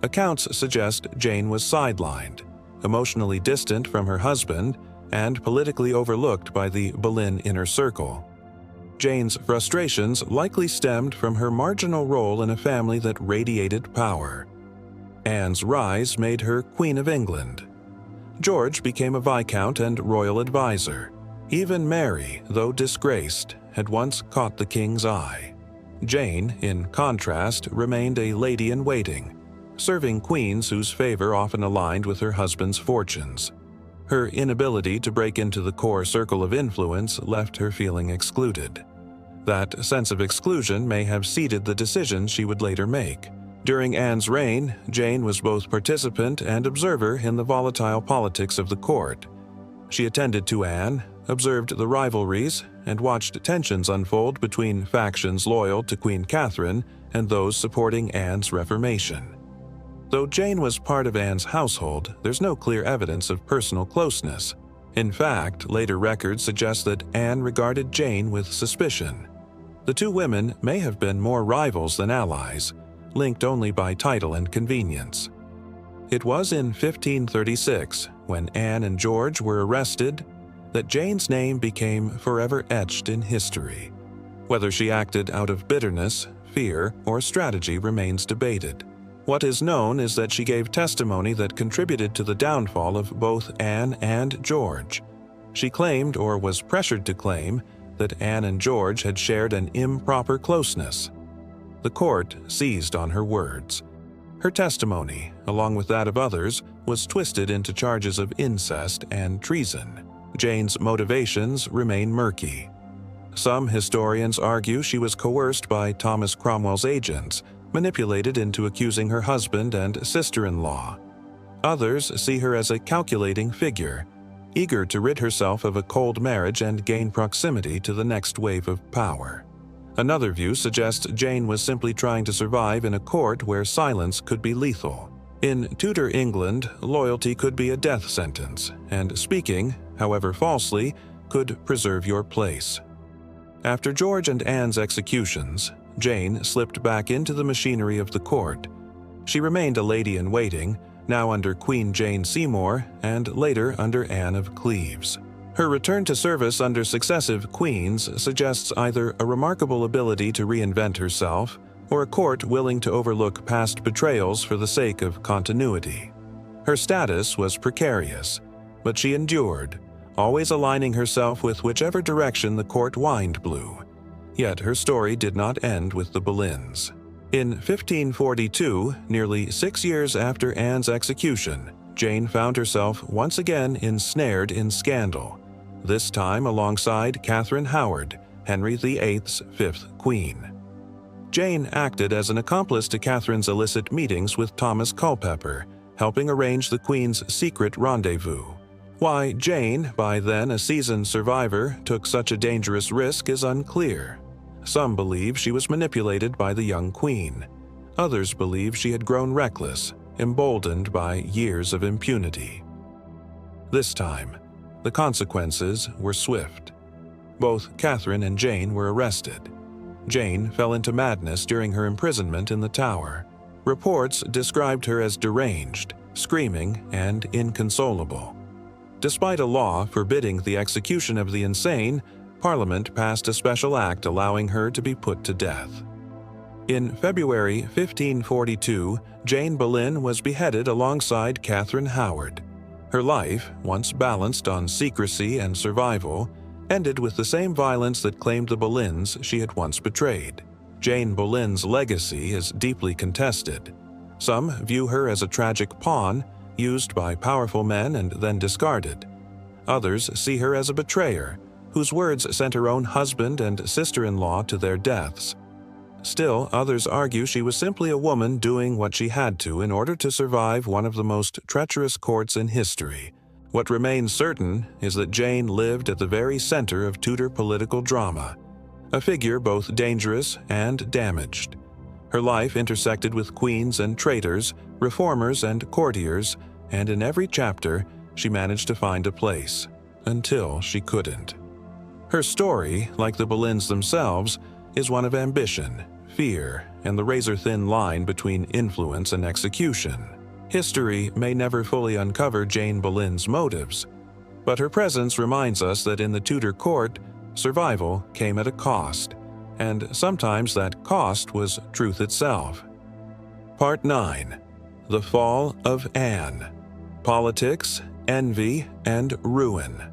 Accounts suggest Jane was sidelined, emotionally distant from her husband, and politically overlooked by the Boleyn inner circle. Jane's frustrations likely stemmed from her marginal role in a family that radiated power. Anne's rise made her Queen of England. George became a Viscount and royal advisor. Even Mary, though disgraced, had once caught the king's eye. Jane, in contrast, remained a lady-in-waiting, serving queens whose favor often aligned with her husband's fortunes. Her inability to break into the core circle of influence left her feeling excluded. That sense of exclusion may have seeded the decisions she would later make. During Anne's reign, Jane was both participant and observer in the volatile politics of the court. She attended to Anne, observed the rivalries, and watched tensions unfold between factions loyal to Queen Catherine and those supporting Anne's reformation. Though Jane was part of Anne's household, there's no clear evidence of personal closeness. In fact, later records suggest that Anne regarded Jane with suspicion. The two women may have been more rivals than allies, linked only by title and convenience. It was in 1536, when Anne and George were arrested, that Jane's name became forever etched in history. Whether she acted out of bitterness, fear, or strategy remains debated. What is known is that she gave testimony that contributed to the downfall of both Anne and George. She claimed, or was pressured to claim, that Anne and George had shared an improper closeness. The court seized on her words. Her testimony, along with that of others, was twisted into charges of incest and treason. Jane's motivations remain murky. Some historians argue she was coerced by Thomas Cromwell's agents, manipulated into accusing her husband and sister-in-law. Others see her as a calculating figure, eager to rid herself of a cold marriage and gain proximity to the next wave of power. Another view suggests Jane was simply trying to survive in a court where silence could be lethal. In Tudor England, loyalty could be a death sentence, and speaking, however falsely, could preserve your place. After George and Anne's executions, Jane slipped back into the machinery of the court. She remained a lady-in-waiting, now under Queen Jane Seymour and later under Anne of Cleves. Her return to service under successive queens suggests either a remarkable ability to reinvent herself or a court willing to overlook past betrayals for the sake of continuity. Her status was precarious, but she endured, always aligning herself with whichever direction the court wind blew. Yet her story did not end with the Boleyns. In 1542, nearly 6 years after Anne's execution, Jane found herself once again ensnared in scandal, this time alongside Catherine Howard, Henry VIII's fifth queen. Jane acted as an accomplice to Catherine's illicit meetings with Thomas Culpeper, helping arrange the Queen's secret rendezvous. Why Jane, by then a seasoned survivor, took such a dangerous risk is unclear. Some believe she was manipulated by the young Queen. Others believe she had grown reckless, emboldened by years of impunity. This time, the consequences were swift. Both Catherine and Jane were arrested. Jane fell into madness during her imprisonment in the Tower. Reports described her as deranged, screaming, and inconsolable. Despite a law forbidding the execution of the insane, Parliament passed a special act allowing her to be put to death. In February 1542, Jane Boleyn was beheaded alongside Catherine Howard. Her life, once balanced on secrecy and survival, ended with the same violence that claimed the Boleyns she had once betrayed. Jane Boleyn's legacy is deeply contested. Some view her as a tragic pawn, used by powerful men and then discarded. Others see her as a betrayer, whose words sent her own husband and sister-in-law to their deaths. Still, others argue she was simply a woman doing what she had to in order to survive one of the most treacherous courts in history. What remains certain is that Jane lived at the very center of Tudor political drama, a figure both dangerous and damaged. Her life intersected with queens and traitors, reformers and courtiers, and in every chapter, she managed to find a place, until she couldn't. Her story, like the Boleyns themselves, is one of ambition, fear, and the razor-thin line between influence and execution. History may never fully uncover Jane Boleyn's motives, but her presence reminds us that in the Tudor court, survival came at a cost, and sometimes that cost was truth itself. Part 9. The Fall of Anne. Politics, Envy, and Ruin.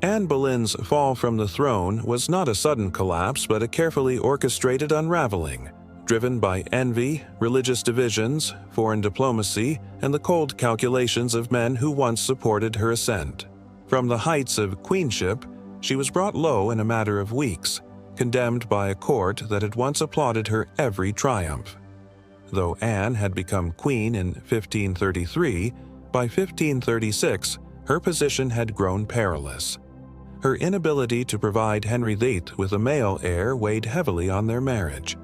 Anne Boleyn's fall from the throne was not a sudden collapse but a carefully orchestrated unraveling, driven by envy, religious divisions, foreign diplomacy, and the cold calculations of men who once supported her ascent. From the heights of queenship, she was brought low in a matter of weeks, condemned by a court that had once applauded her every triumph. Though Anne had become queen in 1533, by 1536, her position had grown perilous. Her inability to provide Henry VIII with a male heir weighed heavily on their marriage.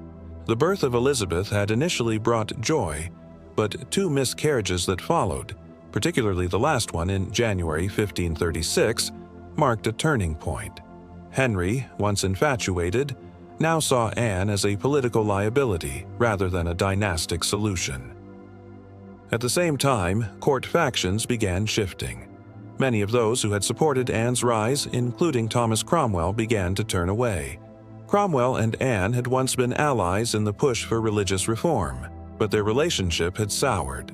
The birth of Elizabeth had initially brought joy, but 2 miscarriages that followed, particularly the last one in January 1536, marked a turning point. Henry, once infatuated, now saw Anne as a political liability rather than a dynastic solution. At the same time, court factions began shifting. Many of those who had supported Anne's rise, including Thomas Cromwell, began to turn away. Cromwell and Anne had once been allies in the push for religious reform, but their relationship had soured.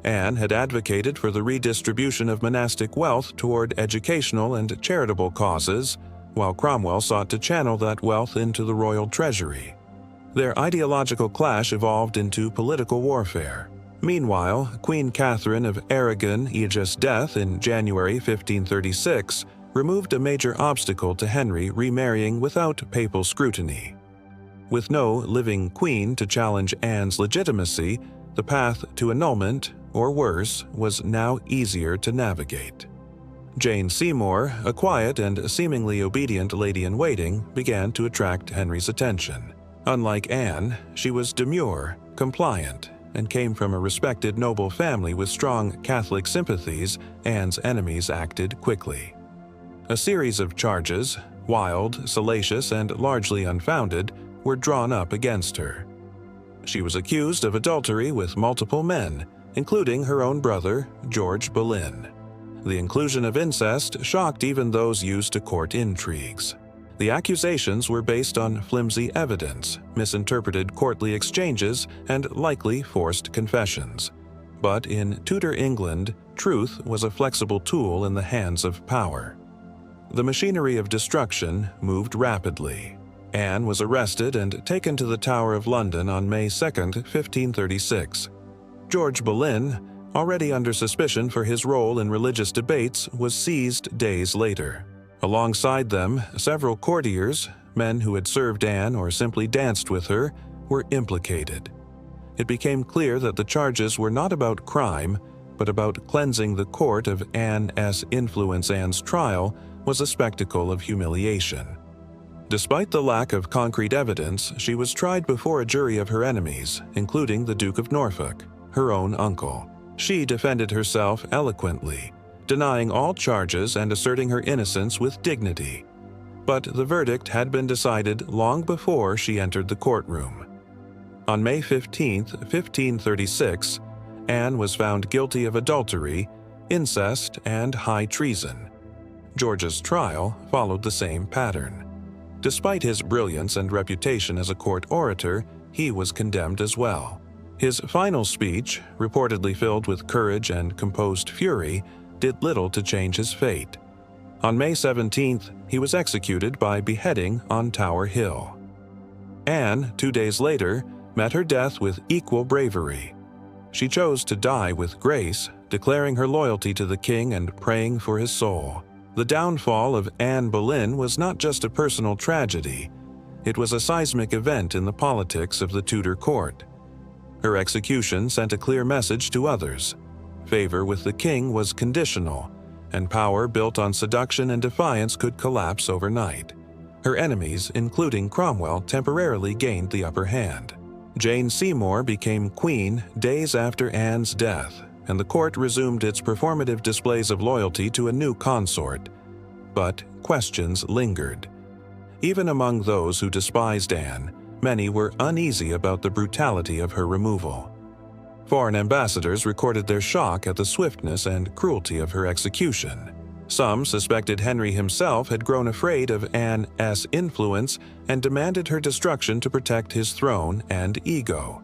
Anne had advocated for the redistribution of monastic wealth toward educational and charitable causes, while Cromwell sought to channel that wealth into the royal treasury. Their ideological clash evolved into political warfare. Meanwhile, Queen Catherine of Aragon-Ege's death in January 1536 removed a major obstacle to Henry remarrying without papal scrutiny. With no living queen to challenge Anne's legitimacy, the path to annulment, or worse, was now easier to navigate. Jane Seymour, a quiet and seemingly obedient lady-in-waiting, began to attract Henry's attention. Unlike Anne, she was demure, compliant, and came from a respected noble family with strong Catholic sympathies. Anne's enemies acted quickly. A series of charges, wild, salacious, and largely unfounded, were drawn up against her. She was accused of adultery with multiple men, including her own brother, George Boleyn. The inclusion of incest shocked even those used to court intrigues. The accusations were based on flimsy evidence, misinterpreted courtly exchanges, and likely forced confessions. But in Tudor England, truth was a flexible tool in the hands of power. The machinery of destruction moved rapidly. Anne was arrested and taken to the Tower of London on May 2, 1536. George Boleyn, already under suspicion for his role in religious debates, was seized days later. Alongside them, several courtiers, men who had served Anne or simply danced with her, were implicated. It became clear that the charges were not about crime, but about cleansing the court of Anne's influence. Anne's trial was a spectacle of humiliation. Despite the lack of concrete evidence, she was tried before a jury of her enemies, including the Duke of Norfolk, her own uncle. She defended herself eloquently, denying all charges and asserting her innocence with dignity. But the verdict had been decided long before she entered the courtroom. On May 15, 1536, Anne was found guilty of adultery, incest, and high treason. George's trial followed the same pattern. Despite his brilliance and reputation as a court orator, he was condemned as well. His final speech, reportedly filled with courage and composed fury, did little to change his fate. On May 17th, he was executed by beheading on Tower Hill. Anne, 2 days later, met her death with equal bravery. She chose to die with grace, declaring her loyalty to the king and praying for his soul. The downfall of Anne Boleyn was not just a personal tragedy. It was a seismic event in the politics of the Tudor court. Her execution sent a clear message to others. Favor with the king was conditional, and power built on seduction and defiance could collapse overnight. Her enemies, including Cromwell, temporarily gained the upper hand. Jane Seymour became queen days after Anne's death, and the court resumed its performative displays of loyalty to a new consort. But questions lingered. Even among those who despised Anne, many were uneasy about the brutality of her removal. Foreign ambassadors recorded their shock at the swiftness and cruelty of her execution. Some suspected Henry himself had grown afraid of Anne's influence and demanded her destruction to protect his throne and ego.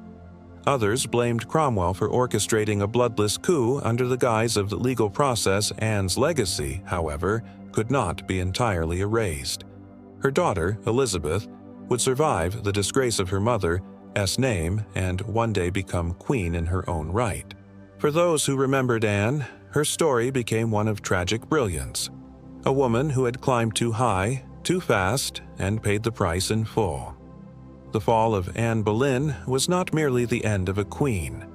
Others blamed Cromwell for orchestrating a bloodless coup under the guise of the legal process. Anne's legacy, however, could not be entirely erased. Her daughter, Elizabeth, would survive the disgrace of her mother's name and one day become queen in her own right. For those who remembered Anne, her story became one of tragic brilliance. A woman who had climbed too high, too fast, and paid the price in full. The fall of Anne Boleyn was not merely the end of a queen.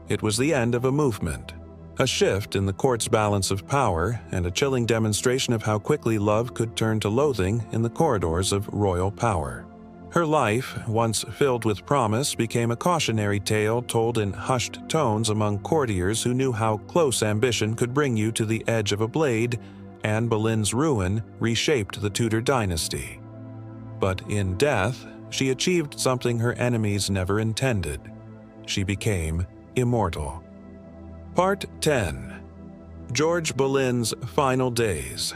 It was the end of a movement, a shift in the court's balance of power, and a chilling demonstration of how quickly love could turn to loathing in the corridors of royal power. Her life, once filled with promise, became a cautionary tale told in hushed tones among courtiers who knew how close ambition could bring you to the edge of a blade. Anne Boleyn's ruin reshaped the Tudor dynasty. But in death, she achieved something her enemies never intended. She became immortal. Part 10. George Boleyn's final days.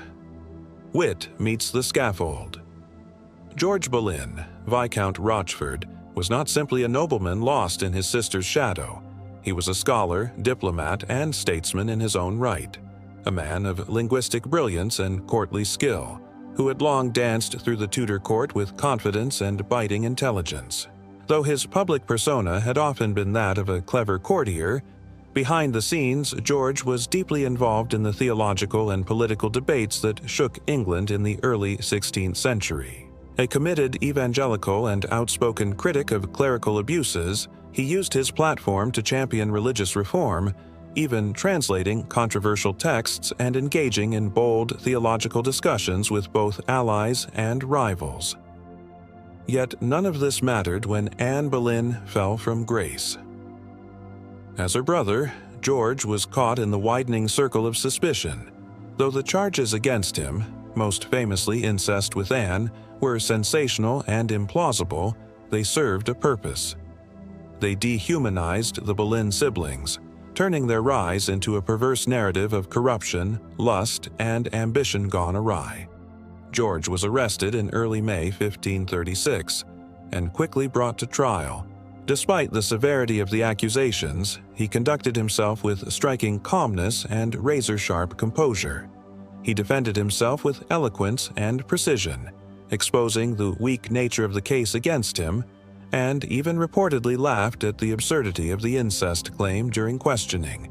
Wit meets the scaffold. George Boleyn, Viscount Rochford, was not simply a nobleman lost in his sister's shadow. He was a scholar, diplomat, and statesman in his own right, a man of linguistic brilliance and courtly skill, who had long danced through the Tudor court with confidence and biting intelligence. Though his public persona had often been that of a clever courtier, behind the scenes, George was deeply involved in the theological and political debates that shook England in the early 16th century. A committed evangelical and outspoken critic of clerical abuses, he used his platform to champion religious reform, even translating controversial texts and engaging in bold theological discussions with both allies and rivals. Yet none of this mattered when Anne Boleyn fell from grace. As her brother, George was caught in the widening circle of suspicion. Though the charges against him, most famously incest with Anne, were sensational and implausible, they served a purpose. They dehumanized the Boleyn siblings, turning their rise into a perverse narrative of corruption, lust, and ambition gone awry. George was arrested in early May 1536 and quickly brought to trial. Despite the severity of the accusations, he conducted himself with striking calmness and razor-sharp composure. He defended himself with eloquence and precision, exposing the weak nature of the case against him, and even reportedly laughed at the absurdity of the incest claim during questioning.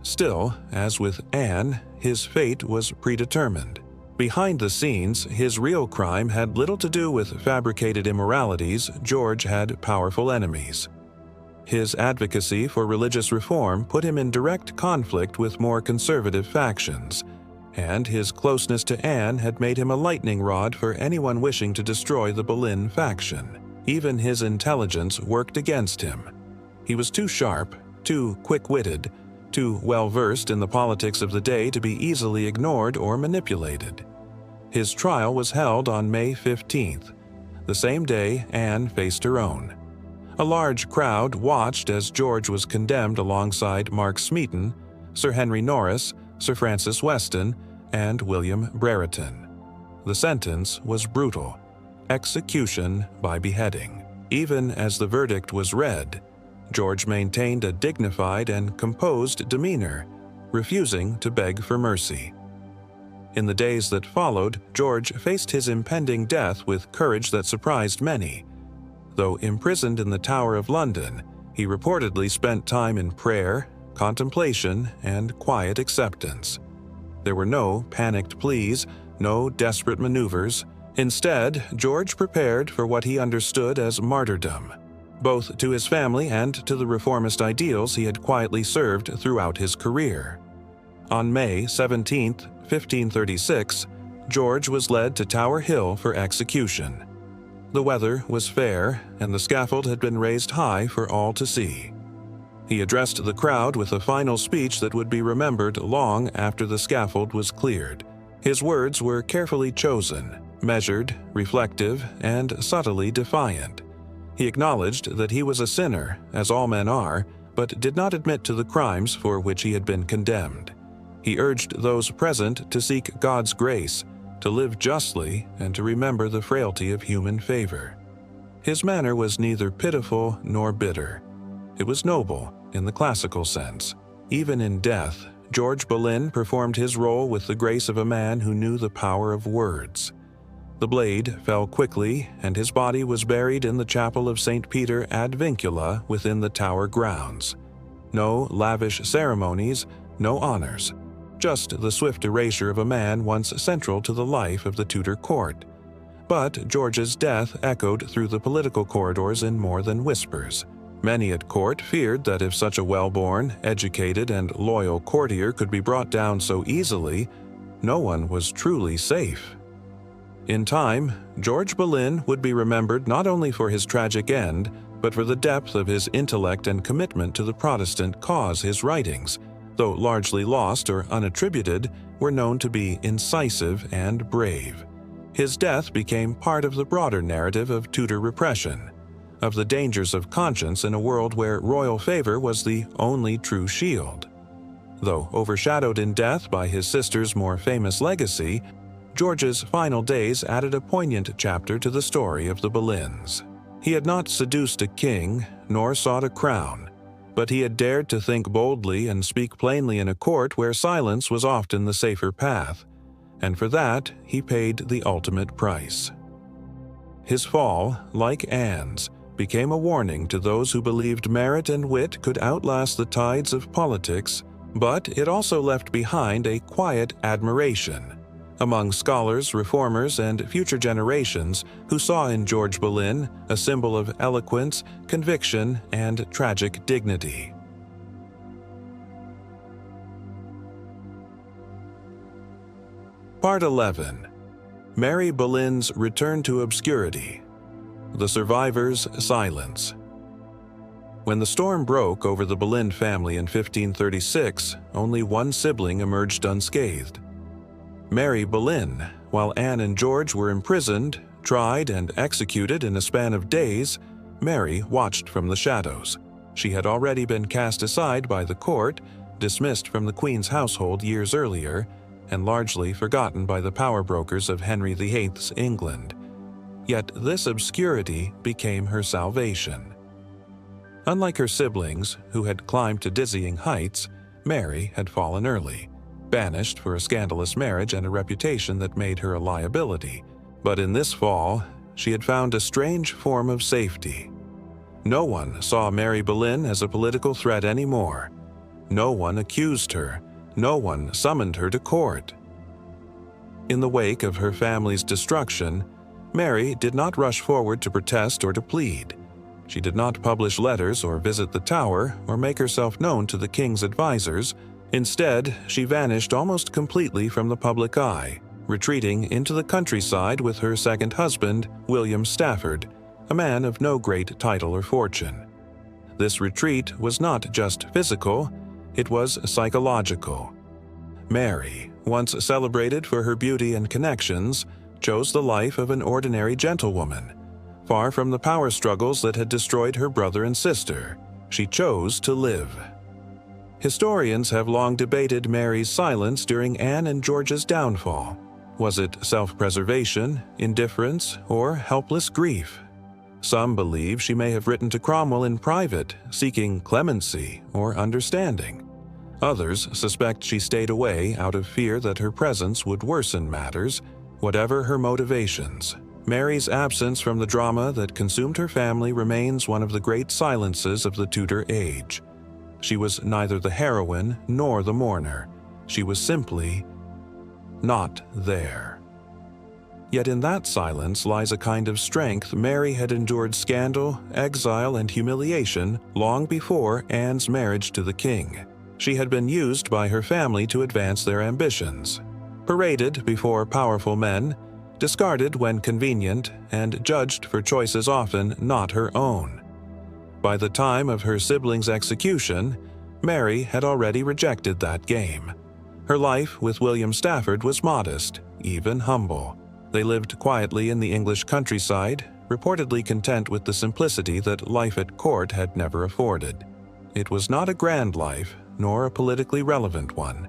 Still, as with Anne, his fate was predetermined. Behind the scenes, his real crime had little to do with fabricated immoralities. George had powerful enemies. His advocacy for religious reform put him in direct conflict with more conservative factions, and his closeness to Anne had made him a lightning rod for anyone wishing to destroy the Boleyn faction. Even his intelligence worked against him. He was too sharp, too quick-witted, too well-versed in the politics of the day to be easily ignored or manipulated. His trial was held on May 15th, the same day Anne faced her own. A large crowd watched as George was condemned alongside Mark Smeaton, Sir Henry Norris, Sir Francis Weston, and William Brereton. The sentence was brutal: execution by beheading. Even as the verdict was read, George maintained a dignified and composed demeanor, refusing to beg for mercy. In the days that followed, George faced his impending death with courage that surprised many. Though imprisoned in the Tower of London, he reportedly spent time in prayer, contemplation, and quiet acceptance. There were no panicked pleas, no desperate maneuvers. Instead, George prepared for what he understood as martyrdom, both to his family and to the reformist ideals he had quietly served throughout his career. On May 17, 1536, George was led to Tower Hill for execution. The weather was fair, and the scaffold had been raised high for all to see. He addressed the crowd with a final speech that would be remembered long after the scaffold was cleared. His words were carefully chosen, measured, reflective, and subtly defiant. He acknowledged that he was a sinner, as all men are, but did not admit to the crimes for which he had been condemned. He urged those present to seek God's grace, to live justly, and to remember the frailty of human favor. His manner was neither pitiful nor bitter. It was noble in the classical sense. Even in death, George Boleyn performed his role with the grace of a man who knew the power of words. The blade fell quickly, and his body was buried in the chapel of St. Peter ad Vincula within the Tower grounds. No lavish ceremonies, no honors, just the swift erasure of a man once central to the life of the Tudor court. But George's death echoed through the political corridors in more than whispers. Many at court feared that if such a well-born, educated, and loyal courtier could be brought down so easily, no one was truly safe. In time, George Boleyn would be remembered not only for his tragic end, but for the depth of his intellect and commitment to the Protestant cause. His writings, though largely lost or unattributed, were known to be incisive and brave. His death became part of the broader narrative of Tudor repression, of the dangers of conscience in a world where royal favor was the only true shield. Though overshadowed in death by his sister's more famous legacy, George's final days added a poignant chapter to the story of the Boleyns. He had not seduced a king, nor sought a crown, but he had dared to think boldly and speak plainly in a court where silence was often the safer path, and for that he paid the ultimate price. His fall, like Anne's, became a warning to those who believed merit and wit could outlast the tides of politics, but it also left behind a quiet admiration among scholars, reformers, and future generations who saw in George Boleyn a symbol of eloquence, conviction, and tragic dignity. Part 11. Mary Boleyn's Return to Obscurity. The Survivor's Silence. When the storm broke over the Boleyn family in 1536, only one sibling emerged unscathed. Mary Boleyn, while Anne and George were imprisoned, tried, and executed in a span of days, Mary watched from the shadows. She had already been cast aside by the court, dismissed from the Queen's household years earlier, and largely forgotten by the power brokers of Henry VIII's England. Yet this obscurity became her salvation. Unlike her siblings, who had climbed to dizzying heights, Mary had fallen early, banished for a scandalous marriage and a reputation that made her a liability. But in this fall, she had found a strange form of safety. No one saw Mary Boleyn as a political threat anymore. No one accused her. No one summoned her to court. In the wake of her family's destruction, Mary did not rush forward to protest or to plead. She did not publish letters or visit the Tower or make herself known to the king's advisors. Instead, she vanished almost completely from the public eye, retreating into the countryside with her second husband, William Stafford, a man of no great title or fortune. This retreat was not just physical, it was psychological. Mary, once celebrated for her beauty and connections, chose the life of an ordinary gentlewoman. Far from the power struggles that had destroyed her brother and sister, she chose to live. Historians have long debated Mary's silence during Anne and George's downfall. Was it self-preservation, indifference, or helpless grief? Some believe she may have written to Cromwell in private, seeking clemency or understanding. Others suspect she stayed away out of fear that her presence would worsen matters. Whatever her motivations, Mary's absence from the drama that consumed her family remains one of the great silences of the Tudor age. She was neither the heroine nor the mourner. She was simply not there. Yet in that silence lies a kind of strength. Mary had endured scandal, exile, and humiliation long before Anne's marriage to the king. She had been used by her family to advance their ambitions, paraded before powerful men, discarded when convenient, and judged for choices often not her own. By the time of her siblings' execution, Mary had already rejected that game. Her life with William Stafford was modest, even humble. They lived quietly in the English countryside, reportedly content with the simplicity that life at court had never afforded. It was not a grand life, nor a politically relevant one,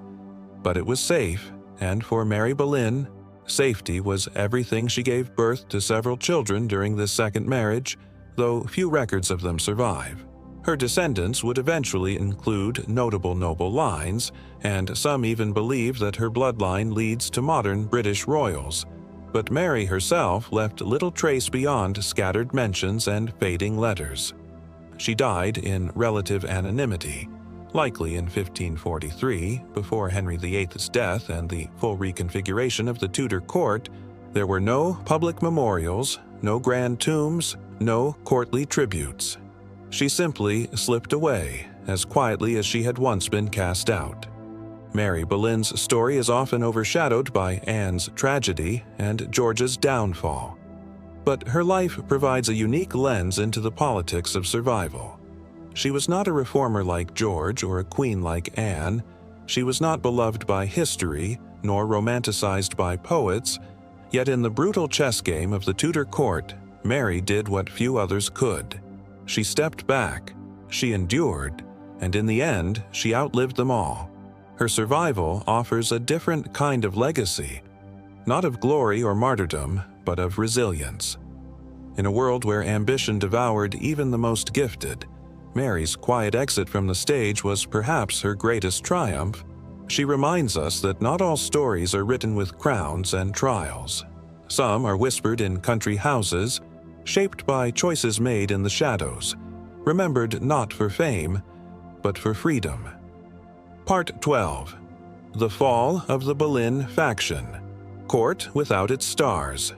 but it was safe, and for Mary Boleyn, safety was everything. She gave birth to several children during this second marriage, though few records of them survive. Her descendants would eventually include notable noble lines, and some even believe that her bloodline leads to modern British royals. But Mary herself left little trace beyond scattered mentions and fading letters. She died in relative anonymity, likely in 1543, before Henry VIII's death and the full reconfiguration of the Tudor court. There were no public memorials, no grand tombs, no courtly tributes. She simply slipped away, as quietly as she had once been cast out. Mary Boleyn's story is often overshadowed by Anne's tragedy and George's downfall. But her life provides a unique lens into the politics of survival. She was not a reformer like George or a queen like Anne. She was not beloved by history, nor romanticized by poets. Yet in the brutal chess game of the Tudor court, Mary did what few others could. She stepped back, she endured, and in the end, she outlived them all. Her survival offers a different kind of legacy, not of glory or martyrdom, but of resilience. In a world where ambition devoured even the most gifted, Mary's quiet exit from the stage was perhaps her greatest triumph. She reminds us that not all stories are written with crowns and trials. Some are whispered in country houses, shaped by choices made in the shadows, remembered not for fame, but for freedom. Part 12. The Fall of the Boleyn Faction. Court without its stars.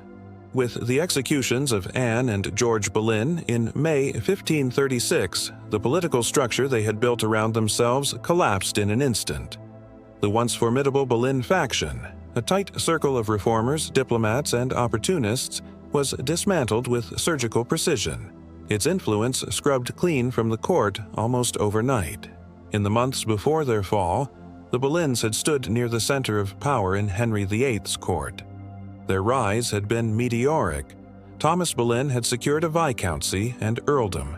With the executions of Anne and George Boleyn in May 1536, the political structure they had built around themselves collapsed in an instant. The once formidable Boleyn faction, a tight circle of reformers, diplomats, and opportunists, was dismantled with surgical precision, its influence scrubbed clean from the court almost overnight. In the months before their fall, the Boleyns had stood near the center of power in Henry VIII's court. Their rise had been meteoric. Thomas Boleyn had secured a viscountcy and earldom.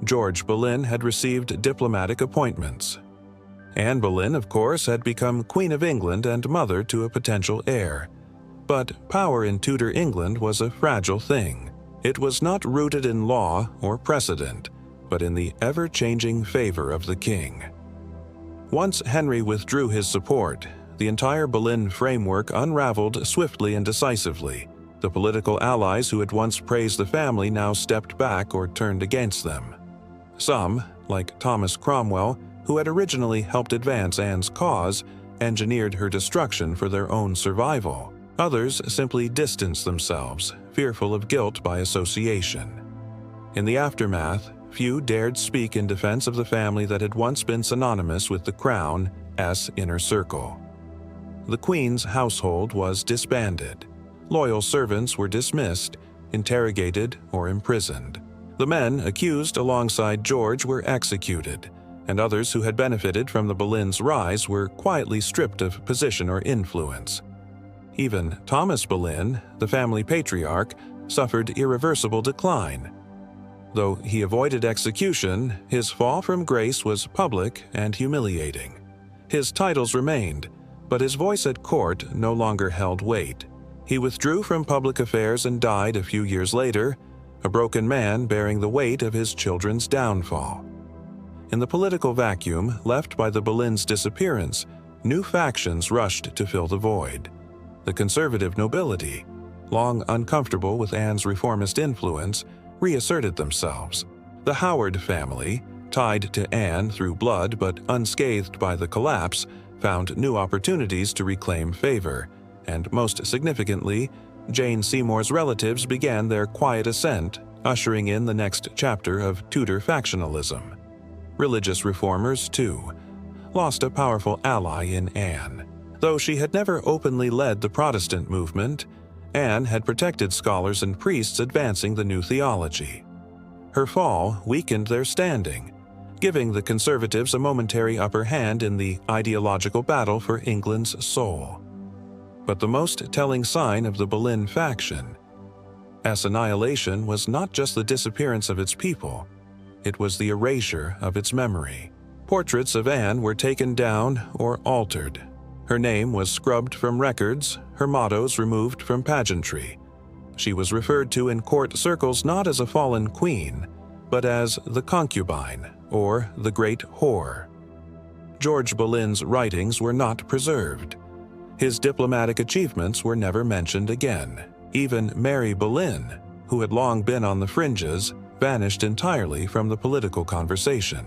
George Boleyn had received diplomatic appointments. Anne Boleyn, of course, had become Queen of England and mother to a potential heir. But power in Tudor England was a fragile thing. It was not rooted in law or precedent, but in the ever-changing favor of the king. Once Henry withdrew his support, the entire Boleyn framework unraveled swiftly and decisively. The political allies who had once praised the family now stepped back or turned against them. Some, like Thomas Cromwell, who had originally helped advance Anne's cause, engineered her destruction for their own survival. Others simply distanced themselves, fearful of guilt by association. In the aftermath, few dared speak in defense of the family that had once been synonymous with the Crown's inner circle. The Queen's household was disbanded. Loyal servants were dismissed, interrogated, or imprisoned. The men accused alongside George were executed, and others who had benefited from the Boleyn's rise were quietly stripped of position or influence. Even Thomas Boleyn, the family patriarch, suffered irreversible decline. Though he avoided execution, his fall from grace was public and humiliating. His titles remained, but his voice at court no longer held weight. He withdrew from public affairs and died a few years later, a broken man bearing the weight of his children's downfall. In the political vacuum left by the Boleyns' disappearance, new factions rushed to fill the void. The conservative nobility, long uncomfortable with Anne's reformist influence, reasserted themselves. The Howard family, tied to Anne through blood but unscathed by the collapse, found new opportunities to reclaim favor, and most significantly, Jane Seymour's relatives began their quiet ascent, ushering in the next chapter of Tudor factionalism. Religious reformers, too, lost a powerful ally in Anne. Though she had never openly led the Protestant movement, Anne had protected scholars and priests advancing the new theology. Her fall weakened their standing, giving the conservatives a momentary upper hand in the ideological battle for England's soul. But the most telling sign of the Boleyn faction, as annihilation, was not just the disappearance of its people, it was the erasure of its memory. Portraits of Anne were taken down or altered. Her name was scrubbed from records, her mottos removed from pageantry. She was referred to in court circles not as a fallen queen, but as the concubine, or the great whore. George Boleyn's writings were not preserved. His diplomatic achievements were never mentioned again. Even Mary Boleyn, who had long been on the fringes, vanished entirely from the political conversation.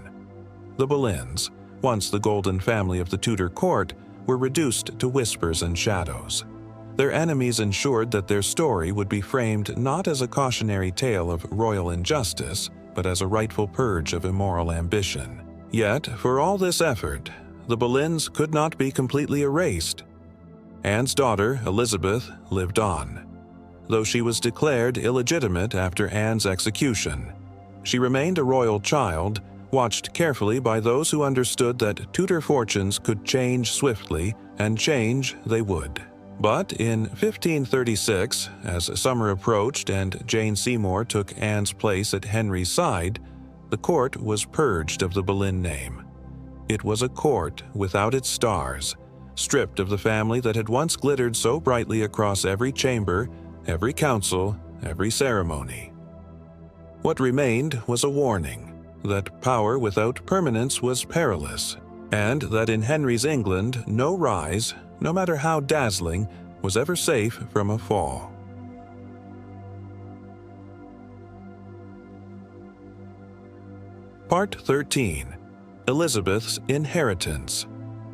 The Boleyns, once the golden family of the Tudor court, were reduced to whispers and shadows. Their enemies ensured that their story would be framed not as a cautionary tale of royal injustice, but as a rightful purge of immoral ambition. Yet, for all this effort, the Boleyns could not be completely erased. Anne's daughter, Elizabeth, lived on. Though she was declared illegitimate after Anne's execution, she remained a royal child, watched carefully by those who understood that Tudor fortunes could change swiftly, and change they would. But in 1536, as summer approached and Jane Seymour took Anne's place at Henry's side, the court was purged of the Boleyn name. It was a court without its stars, stripped of the family that had once glittered so brightly across every chamber, every council, every ceremony. What remained was a warning that power without permanence was perilous, and that in Henry's England no rise, no matter how dazzling, was ever safe from a fall. Part 13. Elizabeth's Inheritance.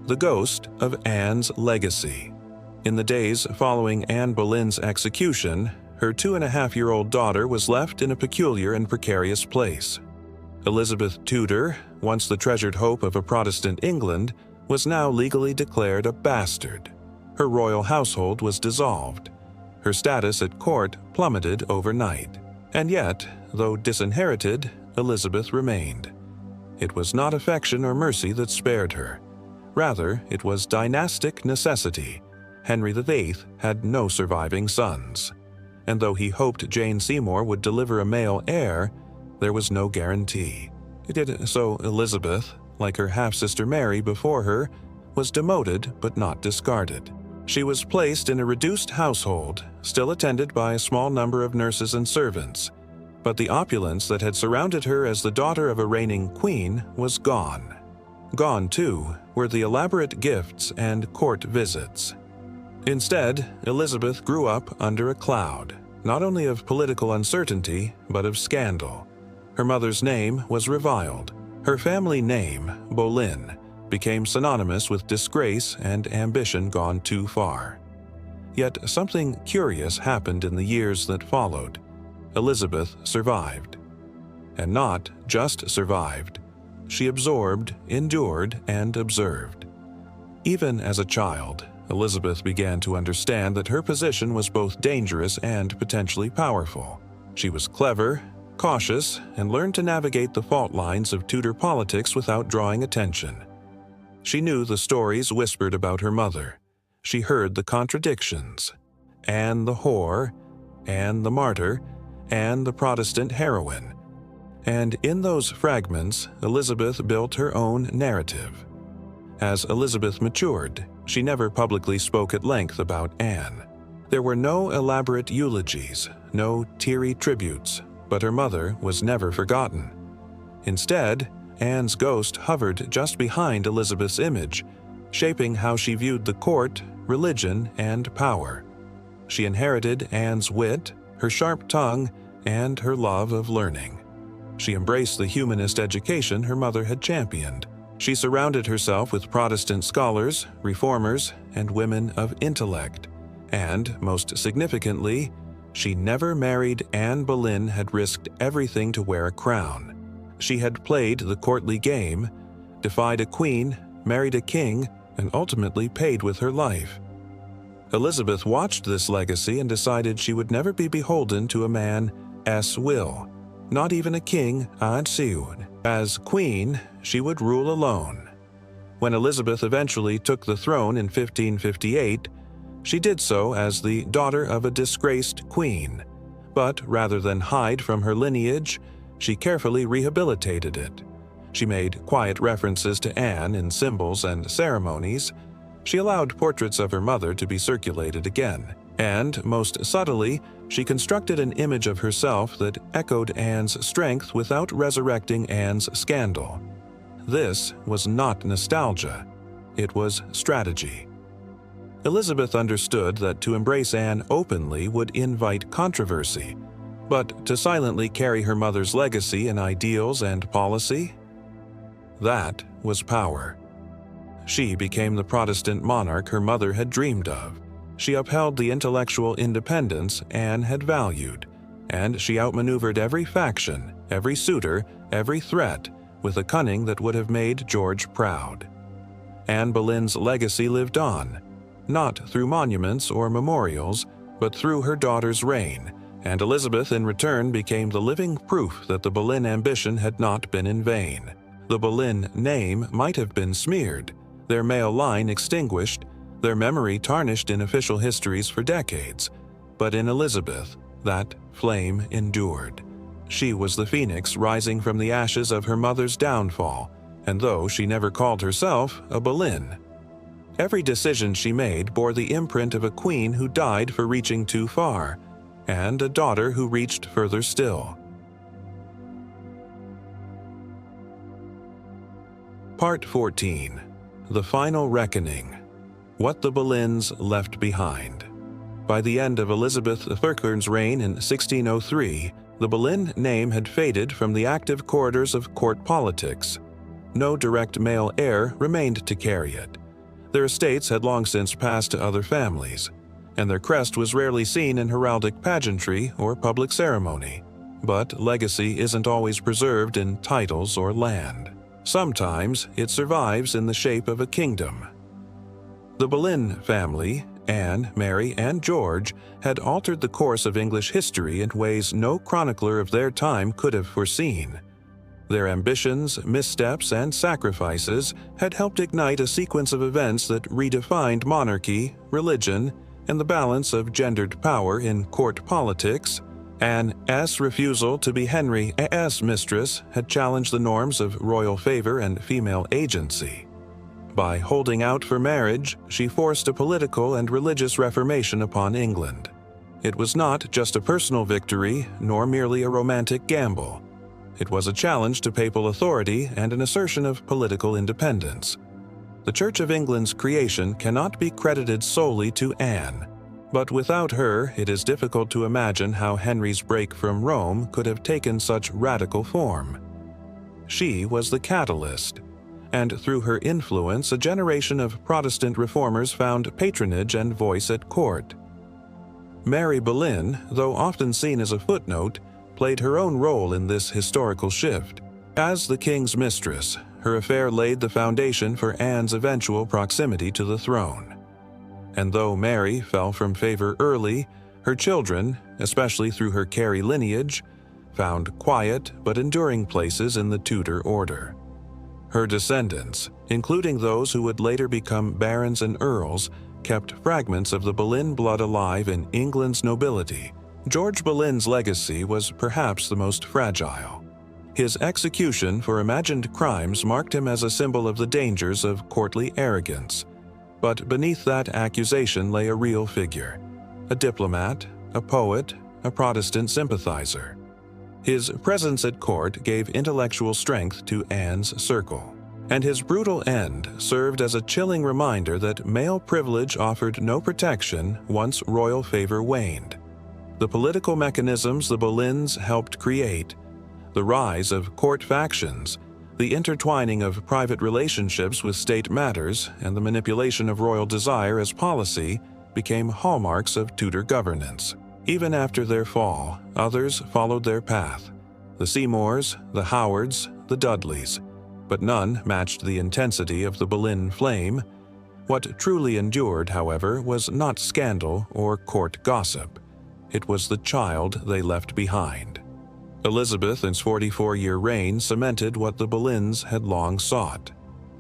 The Ghost of Anne's Legacy. In the days following Anne Boleyn's execution, her 2.5-year-old daughter was left in a peculiar and precarious place. Elizabeth Tudor, once the treasured hope of a Protestant England, was now legally declared a bastard. Her royal household was dissolved. Her status at court plummeted overnight. And yet, though disinherited, Elizabeth remained. It was not affection or mercy that spared her. Rather, it was dynastic necessity. Henry VIII had no surviving sons. And though he hoped Jane Seymour would deliver a male heir, there was no guarantee. So Elizabeth, like her half-sister Mary before her, was demoted but not discarded. She was placed in a reduced household, still attended by a small number of nurses and servants. But the opulence that had surrounded her as the daughter of a reigning queen was gone. Gone, too, were the elaborate gifts and court visits. Instead, Elizabeth grew up under a cloud, not only of political uncertainty, but of scandal. Her mother's name was reviled. Her family name, Boleyn, became synonymous with disgrace and ambition gone too far. Yet something curious happened in the years that followed. Elizabeth survived. And not just survived. She absorbed, endured, and observed. Even as a child, Elizabeth began to understand that her position was both dangerous and potentially powerful. She was clever, cautious, and learned to navigate the fault lines of Tudor politics without drawing attention. She knew the stories whispered about her mother. She heard the contradictions. Anne the whore, Anne the martyr, Anne the Protestant heroine. And in those fragments, Elizabeth built her own narrative. As Elizabeth matured, she never publicly spoke at length about Anne. There were no elaborate eulogies, no teary tributes, but her mother was never forgotten. Instead, Anne's ghost hovered just behind Elizabeth's image, shaping how she viewed the court, religion, and power. She inherited Anne's wit, her sharp tongue, and her love of learning. She embraced the humanist education her mother had championed. She surrounded herself with Protestant scholars, reformers, and women of intellect. And, most significantly, she never married Anne Boleyn had risked everything to wear a crown. She had played the courtly game, defied a queen, married a king, and ultimately paid with her life. Elizabeth watched this legacy and decided she would never be beholden to a man's will, not even a king Aunt Siwd. As queen, she would rule alone. When Elizabeth eventually took the throne in 1558, she did so as the daughter of a disgraced queen. But rather than hide from her lineage, she carefully rehabilitated it. She made quiet references to Anne in symbols and ceremonies. She allowed portraits of her mother to be circulated again. And, most subtly, she constructed an image of herself that echoed Anne's strength without resurrecting Anne's scandal. This was not nostalgia. It was strategy. Elizabeth understood that to embrace Anne openly would invite controversy, but to silently carry her mother's legacy in ideals and policy? That was power. She became the Protestant monarch her mother had dreamed of. She upheld the intellectual independence Anne had valued, and she outmaneuvered every faction, every suitor, every threat, with a cunning that would have made George proud. Anne Boleyn's legacy lived on, not through monuments or memorials, but through her daughter's reign, and Elizabeth in return became the living proof that the Boleyn ambition had not been in vain. The Boleyn name might have been smeared, their male line extinguished, their memory tarnished in official histories for decades, but in Elizabeth, that flame endured. She was the phoenix rising from the ashes of her mother's downfall, and though she never called herself a Boleyn. Every decision she made bore the imprint of a queen who died for reaching too far, and a daughter who reached further still. Part 14. The Final Reckoning. What the Boleyns Left Behind. By the end of Elizabeth II's reign in 1603, the Boleyn name had faded from the active corridors of court politics. No direct male heir remained to carry it. Their estates had long since passed to other families, and their crest was rarely seen in heraldic pageantry or public ceremony. But legacy isn't always preserved in titles or land. Sometimes it survives in the shape of a kingdom. The Boleyn family, Anne, Mary, and George, had altered the course of English history in ways no chronicler of their time could have foreseen. Their ambitions, missteps, and sacrifices had helped ignite a sequence of events that redefined monarchy, religion, and the balance of gendered power in court politics. Anne's refusal to be Henry's mistress had challenged the norms of royal favor and female agency. By holding out for marriage, she forced a political and religious reformation upon England. It was not just a personal victory, nor merely a romantic gamble. It was a challenge to papal authority and an assertion of political independence. The Church of England's creation cannot be credited solely to Anne, but without her, it is difficult to imagine how Henry's break from Rome could have taken such radical form. She was the catalyst, and through her influence, a generation of Protestant reformers found patronage and voice at court. Mary Boleyn, though often seen as a footnote, played her own role in this historical shift. As the king's mistress, her affair laid the foundation for Anne's eventual proximity to the throne. And though Mary fell from favor early, her children, especially through her Carey lineage, found quiet but enduring places in the Tudor order. Her descendants, including those who would later become barons and earls, kept fragments of the Boleyn blood alive in England's nobility. George Boleyn's legacy was perhaps the most fragile. His execution for imagined crimes marked him as a symbol of the dangers of courtly arrogance. But beneath that accusation lay a real figure, a diplomat, a poet, a Protestant sympathizer. His presence at court gave intellectual strength to Anne's circle, and his brutal end served as a chilling reminder that male privilege offered no protection once royal favor waned. The political mechanisms the Boleyns helped create, the rise of court factions, the intertwining of private relationships with state matters, and the manipulation of royal desire as policy became hallmarks of Tudor governance. Even after their fall, others followed their path: the Seymours, the Howards, the Dudleys. But none matched the intensity of the Boleyn flame. What truly endured, however, was not scandal or court gossip. It was the child they left behind. Elizabeth's 44-year reign cemented what the Boleyns had long sought: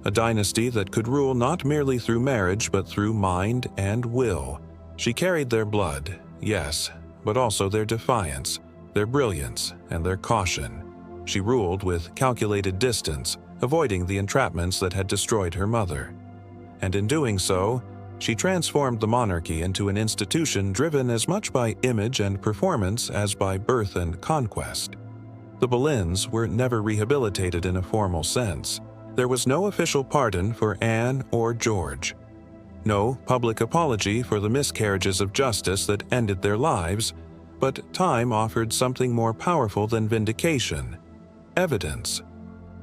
a dynasty that could rule not merely through marriage but through mind and will. She carried their blood, yes, but also their defiance, their brilliance, and their caution. She ruled with calculated distance, avoiding the entrapments that had destroyed her mother. And in doing so, she transformed the monarchy into an institution driven as much by image and performance as by birth and conquest. The Boleyns were never rehabilitated in a formal sense. There was no official pardon for Anne or George. No public apology for the miscarriages of justice that ended their lives, but time offered something more powerful than vindication: evidence.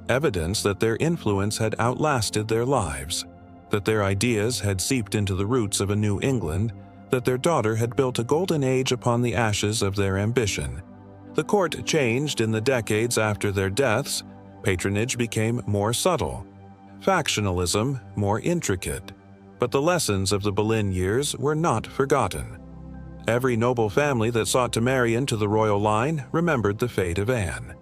Evidence that their influence had outlasted their lives, that their ideas had seeped into the roots of a New England, that their daughter had built a golden age upon the ashes of their ambition. The court changed in the decades after their deaths. Patronage became more subtle, factionalism more intricate. But the lessons of the Boleyn years were not forgotten. Every noble family that sought to marry into the royal line remembered the fate of Anne.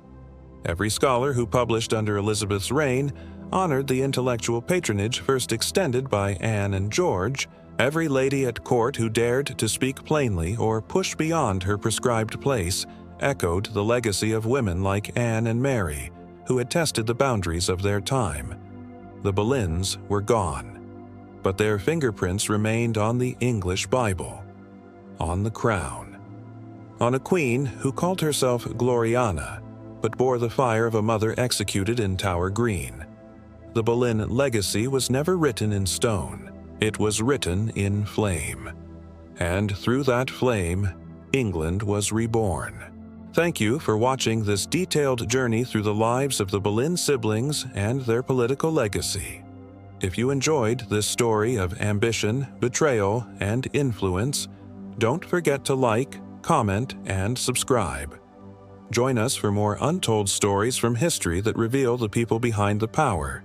Every scholar who published under Elizabeth's reign honored the intellectual patronage first extended by Anne and George. Every lady at court who dared to speak plainly or push beyond her prescribed place echoed the legacy of women like Anne and Mary, who had tested the boundaries of their time. The Boleyns were gone, but their fingerprints remained on the English Bible, on the crown, on a queen who called herself Gloriana, but bore the fire of a mother executed in Tower Green. The Boleyn legacy was never written in stone. It was written in flame. And through that flame, England was reborn. Thank you for watching this detailed journey through the lives of the Boleyn siblings and their political legacy. If you enjoyed this story of ambition, betrayal, and influence, don't forget to like, comment, and subscribe. Join us for more untold stories from history that reveal the people behind the power